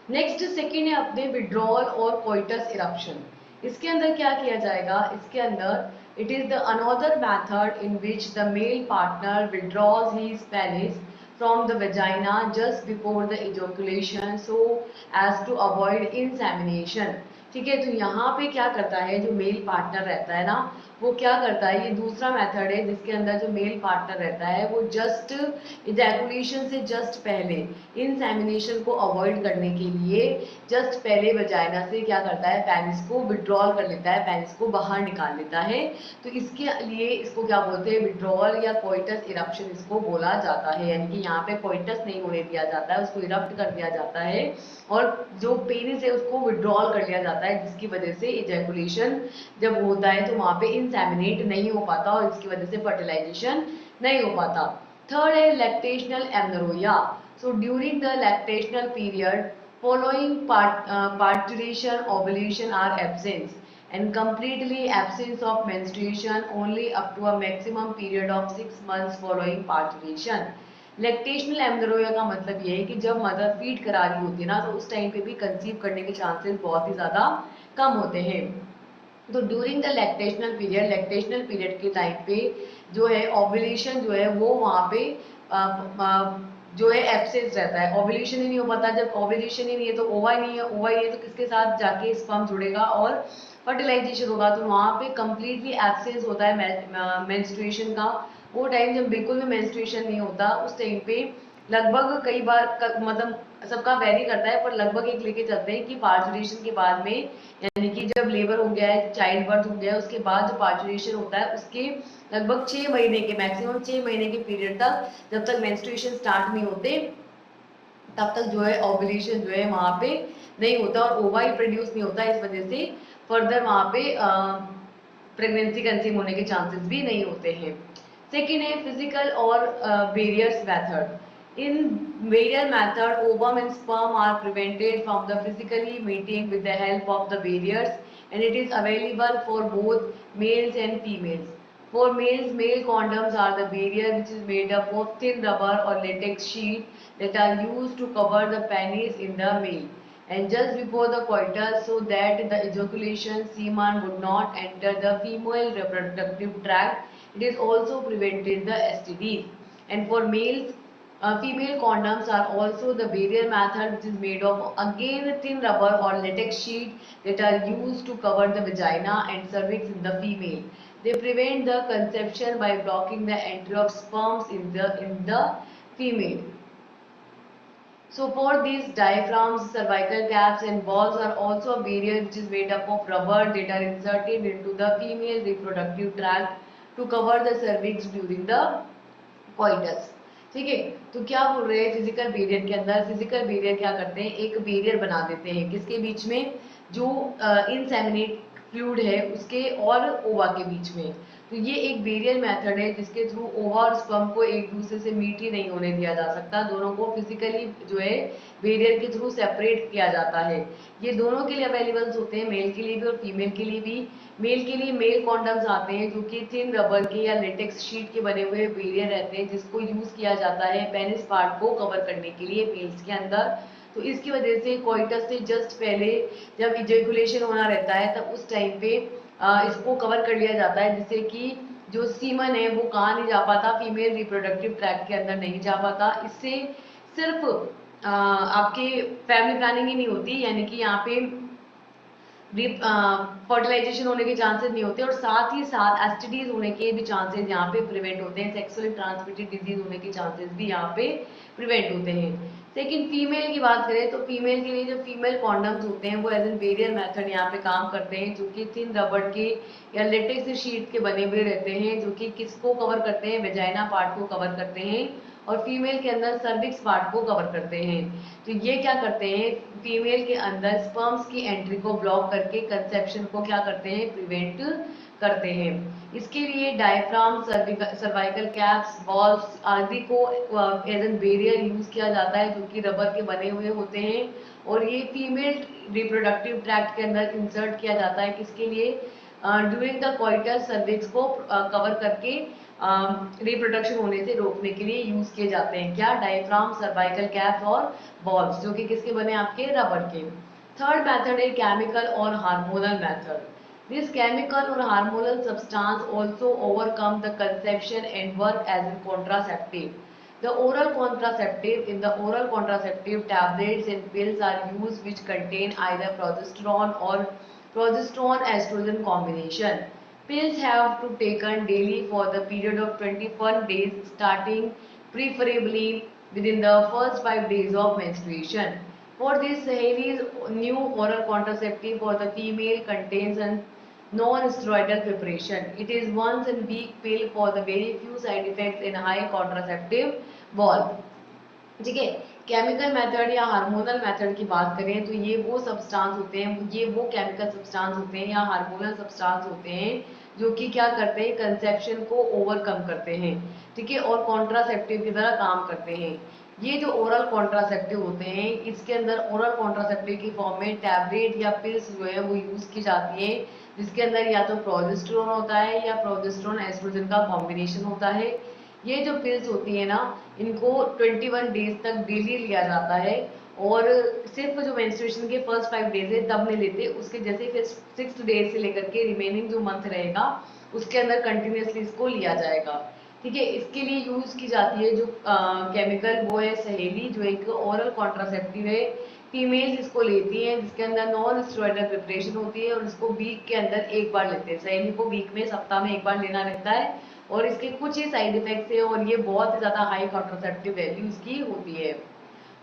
नेक्स्ट सेकेंड है अपने विड्रॉल और कोइटस इरप्शन। इसके अंदर क्या किया जाएगा? इसके अंदर it is the another method in which the male partner withdraws his penis from the vagina just before the ejaculation so as to avoid insemination। ठीक है, तो यहाँ पे क्या करता है जो मेल पार्टनर रहता है ना, वो क्या करता है? ये दूसरा मेथड है जिसके अंदर जो मेल पार्टनर रहता है वो जस्ट इजैकुलेशन से जस्ट पहले, इंसेमिनेशन को अवॉइड करने के लिए जस्ट पहले वजाइना से क्या करता है? पेनिस को विड्रॉल कर लेता है, पेनिस को बाहर निकाल लेता है। तो इसके लिए इसको क्या बोलते हैं? विड्रॉल या कोइटस इरप्शन इसको बोला जाता है। यानी कि यहाँ पे कोइटस नहीं होने दिया जाता है, उसको इरप्ट कर दिया जाता है और जो पेनिस है उसको विड्रॉल कर लिया जाता है, जिसकी वजह से इजैकुलेशन जब होता है तो वहां पे इंसेमिनेट नहीं हो पाता और इसकी वजह से फर्टिलाइजेशन नहीं हो पाता। थर्ड है lactational amenorrhoea. So during the lactational period following parturition ovulation are absent and completely absence of menstruation only up to a maximum period of 6 months following parturition। Lactational amenorrhoea का मतलब ये है कि जब मदर फीड करा रही होती है ना तो उस टाइम पे भी कंसीव करने के चांसेस बहुत ही ज्यादा कम होते हैं। तो ड्यूरिंग द लैक्टेशनल पीरियड के टाइम पे जो है ओव्यूलेशन जो है वो वहाँ पे जो है एब्सेंस रहता है, ओव्यूलेशन ही नहीं हो पाता। जब ओव्यूलेशन ही नहीं है तो ओवा ही नहीं है, ओवा ही है तो किसके साथ जाके स्पर्म जुड़ेगा और फर्टिलाइजेशन होगा। तो वहाँ पे कंप्लीटली एब्सेंस होता है मेंस्ट्रुएशन का। वो टाइम जब बिल्कुल भी मेंस्ट्रुएशन नहीं होता उस टाइम पे लगभग कई बार मतलब सबका वेरी करता है, पर लगभग एक लेके चलते हैं कि पार्चुरेशन के बाद में, यानी कि जब लेबर हो गया है, चाइल्ड बर्थ हो गया है, उसके बाद जो पार्चुरेशन होता है उसके लगभग 6 महीने के, मैक्सिमम 6 महीने के पीरियड तक, जब तक मेंस्ट्रुएशन स्टार्ट नहीं होते, तब तक जो है ओव्यूलेशन जो है वहाँ पे नहीं होता और ओवा ही प्रोड्यूस नहीं होता, इस वजह से फर्दर वहाँ पे प्रेगनेंसी कंसीव होने के चांसेस भी नहीं होते हैं। सेकेंड है फिजिकल और barriers method. In barrier method ovum and sperm are prevented from the physically meeting with the help of the barriers and it is available for both males and females. For males, male condoms are the barrier which is made up of thin rubber or latex sheet that are used to cover the penis in the male and just before the coitus so that the ejaculation semen would not enter the female reproductive tract. It is also prevented the STDs. And for males, female condoms are also the barrier method which is made of again thin rubber or latex sheet that are used to cover the vagina and cervix in the female. They prevent the conception by blocking the entry of sperms in the female. So for these diaphragms, cervical caps and balls are also a barrier which is made up of rubber that are inserted into the female reproductive tract to cover the cervix during the coitus. ठीक है, तो क्या बोल रहे हैं physical barrier के अंदर, physical barrier क्या करते हैं, एक बैरियर बना देते हैं किसके बीच में, जो इनसेमिनेट फ्लूइड है उसके और ओवा के बीच में। तो ये एक बैरियर मेथड है जिसके थ्रू ओवा और स्पर्म को एक दूसरे से मीट ही नहीं होने दिया जा सकता, दोनों को फिजिकली जो है बैरियर के थ्रू सेपरेट किया जाता है। ये दोनों के लिए अवेलेबल होते हैं, मेल के लिए भी और फीमेल के लिए भी। मेल के लिए मेल कॉन्डम्स आते हैं जो कि थिन रबर के या लेटेक्स शीट के बने हुए बैरियर रहते हैं जिसको यूज किया जाता है पेनिस पार्ट को कवर करने के लिए मेल्स के अंदर। तो इसकी वजह से कोइटस से जस्ट पहले जब इजैकुलेशन होना रहता है तब उस टाइम पे इसको कवर कर लिया जाता है जिससे कि जो सीमन है वो कहाँ नहीं जा पाता, फीमेल रिप्रोडक्टिव ट्रैक्ट के अंदर नहीं जा पाता। इससे सिर्फ आपके फैमिली प्लानिंग ही नहीं होती, यानी कि यहाँ पे फर्टिलाइजेशन होने के चांसेस नहीं होते और साथ ही साथ एसटीडीज होने के भी चांसेस यहाँ पे प्रिवेंट होते हैं, सेक्सुअली ट्रांसमिटेड डिजीज होने के चांसेस भी यहाँ पे प्रिवेंट होते हैं। लेकिन फीमेल की बात करें तो फीमेल के लिए जो फीमेल कॉन्डम्स होते हैं वो एज एन बैरियर मेथड यहाँ पे काम करते हैं, जो कि थिन रबर के या लेटेक्स शीट के बने हुए रहते हैं, जो कि किसको कवर करते हैं, वेजाइना पार्ट को कवर करते हैं और फीमेल के अंदर सर्विक्स पार्ट को कवर करते हैं। तो ये क्या करते हैं, फीमेल के अंदर स्पर्म्स की एंट्री को ब्लॉक करके कंसेप्शन को क्या करते हैं, प्रिवेंट करते हैं। इसके लिए डायफ्राम, सर्वाइकल कैप्स, बॉल्स आदि को एज एन बैरियर यूज किया जाता है जो कि रबर के बने हुए होते हैं और ये फीमेल रिप्रोडक्टिव ट्रैक्ट के अंदर इंसर्ट किया जाता है किसके लिए, ड्यूरिंग द कोइटस सर्विक्स को कवर करके रिप्रोडक्शन होने से रोकने के लिए यूज किए जाते हैं। क्या, डायफ्राम, सर्वाइकल कैप्स और बॉल्स जो कि किसके बने, आपके रबर के। थर्ड मेथड है केमिकल और hormonal method. This chemical or hormonal substance also overcome the conception and work as a contraceptive. The oral contraceptive, in the oral contraceptive tablets and pills are used which contain either progesterone or progesterone estrogen combination. Pills have to taken daily for the period of 21 days starting preferably within the first 5 days of menstruation. For this, Saheli's new oral contraceptive for the female contains an non-steroidal preparation. It is once a week pill for the very few side effects in high contraceptive valve. ठीक है, chemical method या hormonal method की बात करें तो ये वो substance होते हैं, ये वो केमिकल सब्सटेंस होते हैं या हार्मोनल सब्सटेंस होते हैं जो कि क्या करते हैं, कंसेप्शन को ओवरकम करते हैं, ठीक है, और कॉन्ट्रासेप्टिव की तरह काम करते हैं। ये जो ओरल कॉन्ट्रासेप्टिव होते हैं इसके अंदर ओरल कॉन्ट्रासेप्टिव की फॉर्म में टैबलेट या पिल्स जो है वो यूज की जाती है जिसके अंदर या तो प्रोजेस्टेरोन होता है या प्रोजेस्टेरोन एस्ट्रोजन का कॉम्बिनेशन होता है। ये जो पिल्स होती है ना इनको 21 डेज तक डेली लिया जाता है और सिर्फ जो मेंस्ट्रुएशन के फर्स्ट 5 डेज है तब नहीं लेते, उसके जैसे फिर 6 डेज से लेकर के रिमेनिंग जो मंथ रहेगा उसके अंदर कंटिन्यूसली इसको लिया जाएगा। ठीक है, इसके लिए यूज की जाती है जो केमिकल वो है सहेली, जो एक ओरल कॉन्ट्रासेप्टिव है। फीमेल्स इसको लेती हैं जिसके अंदर नॉन स्टेरॉइडल प्रिपरेशन होती है और इसको वीक के अंदर एक बार लेते हैं। सहेली को वीक में, सप्ताह में एक बार लेना रहता है और इसके कुछ ही साइड इफेक्ट्स है और ये बहुत ही ज्यादा हाई कॉन्ट्रासेप्टिव वैल्यू इसकी होती है।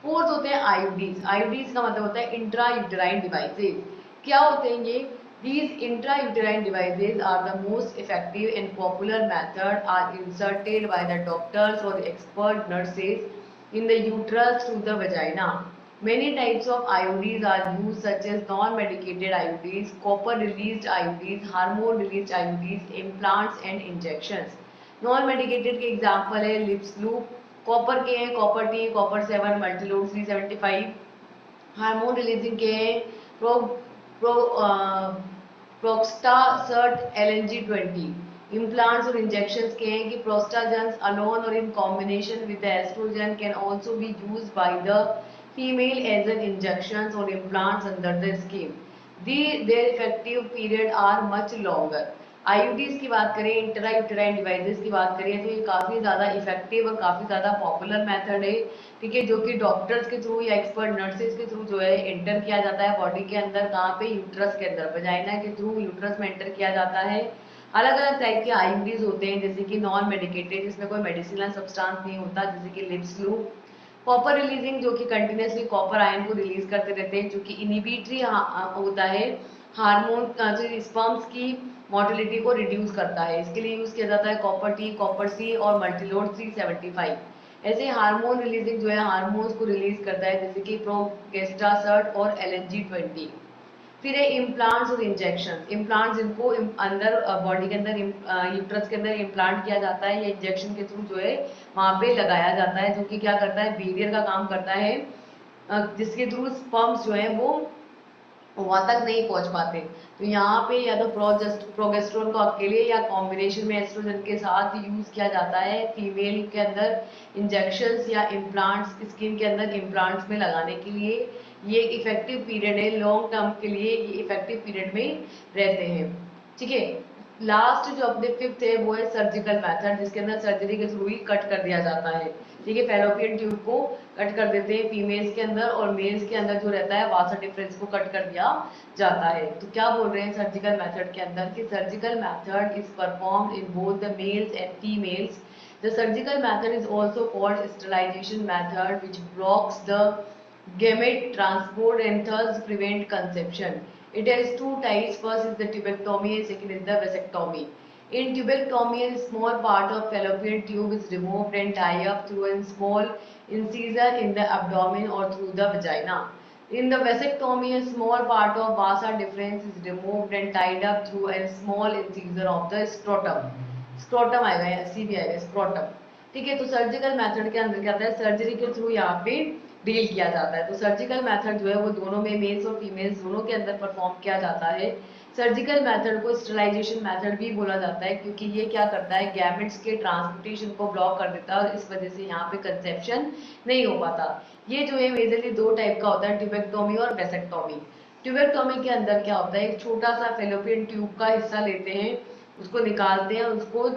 फोर्थ होते हैं आईयूडीज। आईयूडीज का मतलब होता है इंट्रा यूटेराइन डिवाइसेज। क्या होते हैं ये? These intrauterine devices are the most effective and popular method are inserted by the doctors or expert nurses in the uterus to the vagina. Many types of IUDs are used, such as non-medicated IUDs, copper-released IUDs, hormone-released IUDs, implants and injections. Non-medicated के example है lips loop, copper के हैं copper T, copper 7, Multiload 375, hormone releasing के हैं pro pro प्रोक्स्टासर्ट LNG 20, implants और injections के हैं कि प्रोस्टाजेंस alone or in combination with the estrogen can also be used by the female as an injections or implants under the skin. Their effective period are much longer. IUDs की बात करें, intra uterine devices की बात करें तो ये काफ़ी ज़्यादा इफेक्टिव और काफ़ी ज़्यादा पॉपुलर मेथड है, ठीक है, जो कि डॉक्टर्स के थ्रू या एक्सपर्ट नर्सेज के थ्रू जो है एंटर किया जाता है बॉडी के अंदर, कहाँ पे, यूट्रस के अंदर, वजाइना के थ्रू यूट्रस में एंटर किया जाता है। अलग अलग टाइप के आईयूडीज होते हैं, जैसे कि नॉन मेडिकेटेड जिसमें कोई मेडिसिनल सब्सटेंस नहीं होता, जैसे कि लिप्स लूप, कॉपर रिलीजिंग जो कि कंटिन्यूसली कॉपर आयन को रिलीज करते रहते हैं, जो कि इनिबिटरी होता है, हार्मोन जो स्पर्म्स की मोटिलिटी को रिड्यूस करता है, इसके लिए यूज किया जाता है कॉपर टी, कॉपर सी और मल्टीलोड 375। ऐसे हार्मोन रिलीजिंग जो है हार्मोन्स को रिलीज करता है, जैसे कि प्रोगेस्टेरोल और LNG 20। फिर है इम्प्लांट्स और इंजेक्शन। इम्प्लांट्स जिनको अंदर बॉडी के अंदर यूट्रस के अंदर इम्प्लांट किया जाता है, या इंजेक्शन के थ्रू जो है वहां पे लगाया जाता है, जो कि क्या करता है, बैरियर का काम करता है, जिसके थ्रू स्पर्म्स जो है वो वहां तक नहीं पहुंच पाते। तो यहाँ पे या तो प्रोजेस्टेरोन को अकेले या कॉम्बिनेशन में एस्ट्रोजन के साथ यूज किया जाता है फीमेल के अंदर इंजेक्शंस या इम्प्लांट्स, स्किन के अंदर इम्प्लांट्स में लगाने के लिए। ये इफेक्टिव पीरियड है, लॉन्ग टर्म के लिए ये इफेक्टिव पीरियड में रहते हैं, ठीक है। लास्ट जो अपने फिफ्थ है वो है सर्जिकल मेथड, जिसके अंदर सर्जरी के थ्रू ही कट कर दिया जाता है, ठीक है, फेलोपियन ट्यूब को कट कर देते हैं फीमेल्स के अंदर, और मेल्स के अंदर जो रहता है वासा डिफरेंस को कट कर दिया जाता है। तो क्या बोल रहे हैं सर्जिकल मेथड के अंदर कि surgical method is performed in both the males and females. The surgical method is also called sterilization method which blocks the gamete transport and thus prevent conception. It has two types. First is the tubectomy and second is the vasectomy. In tubectomy, a small part of fallopian tube is removed and tied up through a small incision in the abdomen or through the vagina. In the vasectomy, a small part of vasa deferens is removed and tied up through a small incision of the scrotum. Scrotum आएगा या सी भी आएगा, scrotum, ठीक है। तो surgical method के अंदर क्या आता है, सर्जरी के थ्रू यहाँ पे डील किया जाता है। तो सर्जिकल मेथड जो है वो दोनों में, मेल्स और फीमेल्स दोनों के अंदर परफॉर्म किया जाता है। सर्जिकल मेथड को स्टरलाइजेशन मेथड भी बोला जाता है, क्योंकि ये क्या करता है, गैमेट्स के ट्रांसपोर्टेशन को ब्लॉक कर देता है और इस वजह से यहाँ पे कंसेप्शन नहीं हो पाता। ये जो है मेजरली दो टाइप का होता है, ट्यूबेक्टोमी और वेसेक्टोमी। ट्यूबेक्टोमी के अंदर क्या होता है, एक छोटा सा फेलोपियन ट्यूब का हिस्सा लेते हैं, उसको निकालते हैं, उसको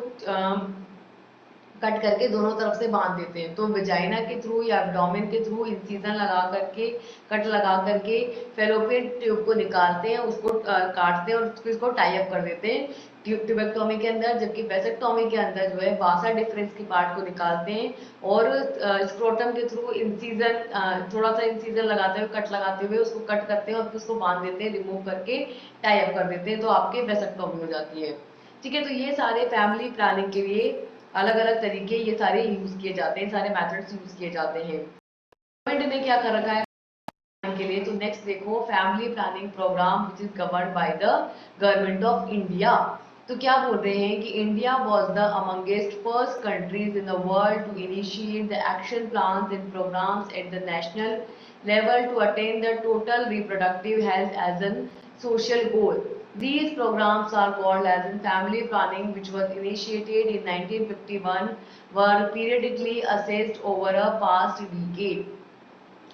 कट करके दोनों तरफ से बांध देते हैं। तो वजाइना के थ्रू या एब्डोमेन के थ्रू इंसिजन लगा करके, कट लगा करके फेलोपियन ट्यूब को निकालते हैं, उसको काटते हैं और उसको टाई अप कर देते हैं ट्यूबेक्टोमी के अंदर। जबकि वेसेक्टोमी के अंदर जो है वासा डिफरेंस की पार्ट को निकालते हैं और स्क्रोटम के थ्रू इंसिजन, थोड़ा सा इंसिजन लगाते हुए, कट लगाते हुए उसको कट करते हैं और फिर उसको बांध देते हैं, रिमूव करके टाई अप कर देते हैं, तो आपके वेसेक्टोमी हो जाती है, ठीक है। तो ये सारे फैमिली प्लानिंग के लिए अलग अलग तरीके ये सारे यूज किए जाते हैं, सारे मेथड्स यूज किए जाते हैं। गवर्नमेंट ने क्या कर रखा है के लिए, तो नेक्स्ट देखो, family planning program which is governed by the government of India. तो क्या बोल रहे हैं कि India was the amongst first countries in the world to initiate the action plans and programs at the national level to attain the total reproductive health as a social goal. These programs are called as in family planning, which was initiated in 1951, were periodically assessed over a past decade.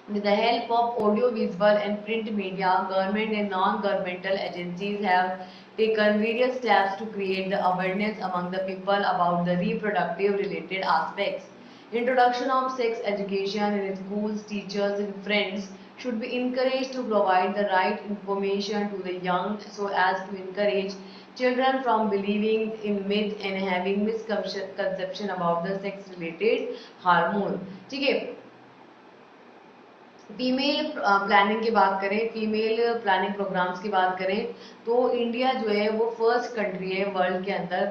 With the help of audiovisual and print media, government and non-governmental agencies have taken various steps to create the awareness among the people about the reproductive related aspects. Introduction of sex education in schools, teachers and friends should be encouraged to provide the right information to the young so as to encourage children from believing in myth and having misconception about the sex related hormone. ठीक है, female planning की बात करें, female planning programmes की बात करें, तो India जो है वो फर्स्ट कंट्री है वर्ल्ड के अंदर,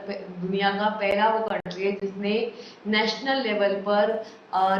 दुनिया का पहला वो कंट्री कंट्री है जिसने नेशनल लेवल पर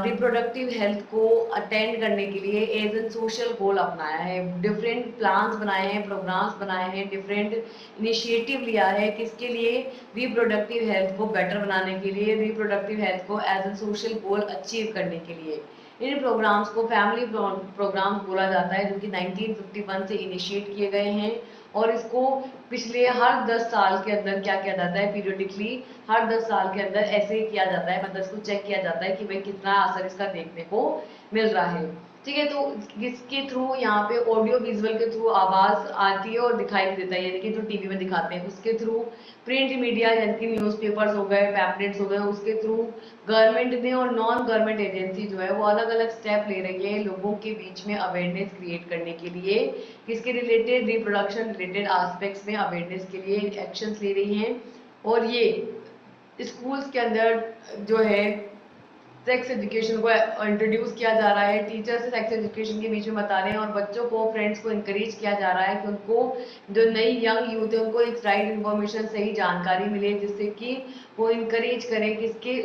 रिप्रोडक्टिव हेल्थ को अटेंड करने के लिए एज एन सोशल गोल अपनाया है। डिफरेंट प्लान्स बनाए हैं, प्रोग्राम्स बनाए हैं, डिफरेंट इनिशिएटिव लिया है, किसके लिए? रिप्रोडक्टिव हेल्थ को बेटर बनाने के लिए, रिप्रोडक्टिव हेल्थ को as an social goal achieve करने के लिए। इन प्रोग्राम्स को फैमिली प्रोग्राम्स बोला जाता है, जो कि 1951 से इनिशिएट किए गए हैं। और इसको पिछले हर 10 साल के अंदर क्या किया जाता है? पीरियडिकली हर 10 साल के अंदर ऐसे ही किया जाता है, मतलब इसको चेक किया जाता है कि भाई कितना असर इसका देखने को मिल रहा है। ठीक है, तो इसके थ्रू यहाँ पे ऑडियो विजुअल के थ्रू आवाज आती है और दिखाई भी देता है, यानी कि जो टीवी में दिखाते हैं उसके थ्रू, प्रिंट मीडिया यानी कि न्यूज़पेपर्स हो गए, पैम्पलेट्स हो गए, उसके थ्रू गवर्नमेंट ने और नॉन गवर्नमेंट एजेंसी जो है वो अलग अलग स्टेप ले रही है लोगों के बीच में अवेयरनेस क्रिएट करने के लिए। किसके रिलेटेड? रिप्रोडक्शन रिलेटेड एस्पेक्ट्स में अवेयरनेस के लिए एक्शंस ले रही हैं। और ये स्कूल्स के अंदर जो है सेक्स एजुकेशन को इंट्रोड्यूस किया जा रहा है, टीचर्स सेक्स एजुकेशन के बीच में बता रहे हैं और बच्चों को, फ्रेंड्स को इंकरेज किया जा रहा है कि उनको, जो नई यंग यूथ है उनको एक राइट इन्फॉर्मेशन, सही जानकारी मिले, जिससे कि वो इंकरेज करें किसके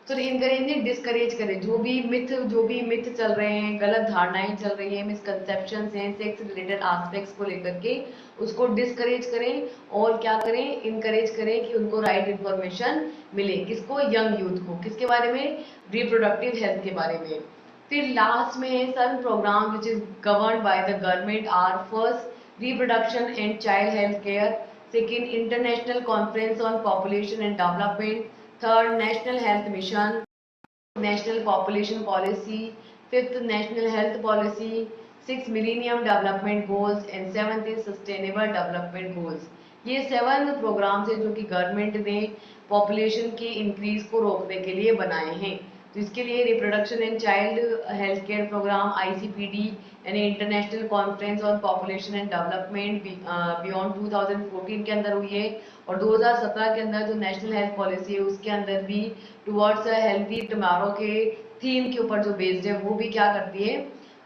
तो इनकरेज नहीं, डिस्करेज करें। जो भी मिथ चल रहे हैं, गलत धारणाएं चल रही हैं, मिसकंसेप्शन हैं सेक्स रिलेटेड एस्पेक्ट्स को लेकर के, उसको डिस्करेज करें और क्या करें? इनकरेज करें कि उनको राइट इन्फॉर्मेशन मिले। किसको? यंग यूथ को। किसके बारे में? रिप्रोडक्टिव हेल्थ के बारे में। फिर लास्ट में है serve program which is govern by the government are first reproduction and child health care, second international conference on population and development, third national health mission, national population policy, fifth national health policy, sixth millennium development goals and seventh is sustainable development goals। ये 7 programmes है जो कि government ने population की increase को रोकने के लिए बनाए हैं। तो इसके लिए reproduction and child health care program ICPD यानी international conference on population and development beyond 2014 के अंदर हुई है। और 2017 के अंदर जो नेशनल हेल्थ पॉलिसी है उसके अंदर भी टुवर्ड्स अ हेल्थी टुमारो के थीम के ऊपर जो बेस्ड है वो भी क्या करती है?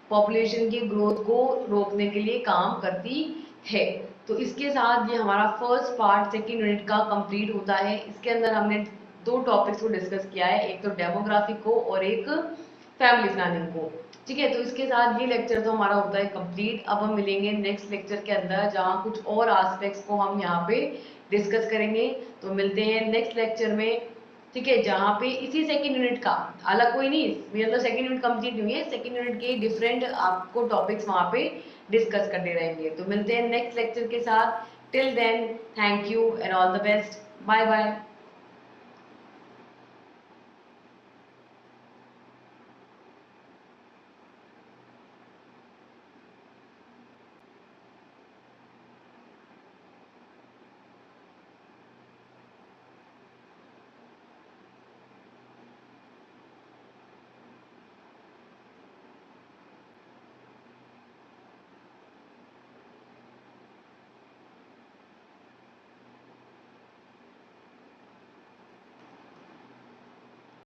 पॉपुलेशन की ग्रोथ को रोकने के लिए काम करती है। तो इसके साथ ये हमारा फर्स्ट पार्ट सेकेंड यूनिट का कंप्लीट होता है। इसके अंदर हमने 2 टॉपिक्स को डिस्कस किया है, एक तो डेमोग्राफिक को और एक फैमिली प्लानिंग को। ठीक है, तो इसके साथ ये लेक्चर तो हमारा होता है कंप्लीट। अब हम मिलेंगे नेक्स्ट लेक्चर के अंदर जहाँ कुछ और एस्पेक्ट्स को हम यहाँ पे डिस्कस करेंगे। तो मिलते हैं नेक्स्ट लेक्चर में। ठीक है, जहाँ पे इसी सेकेंड यूनिट का अलग कोई नहीं, मतलब सेकेंड यूनिट कंप्लीट नहीं है, सेकेंड यूनिट के डिफरेंट आपको टॉपिक्स वहाँ पे डिस्कस करते रहेंगे। तो मिलते हैं नेक्स्ट लेक्चर के साथ। Till then, thank you and all the best. Bye bye.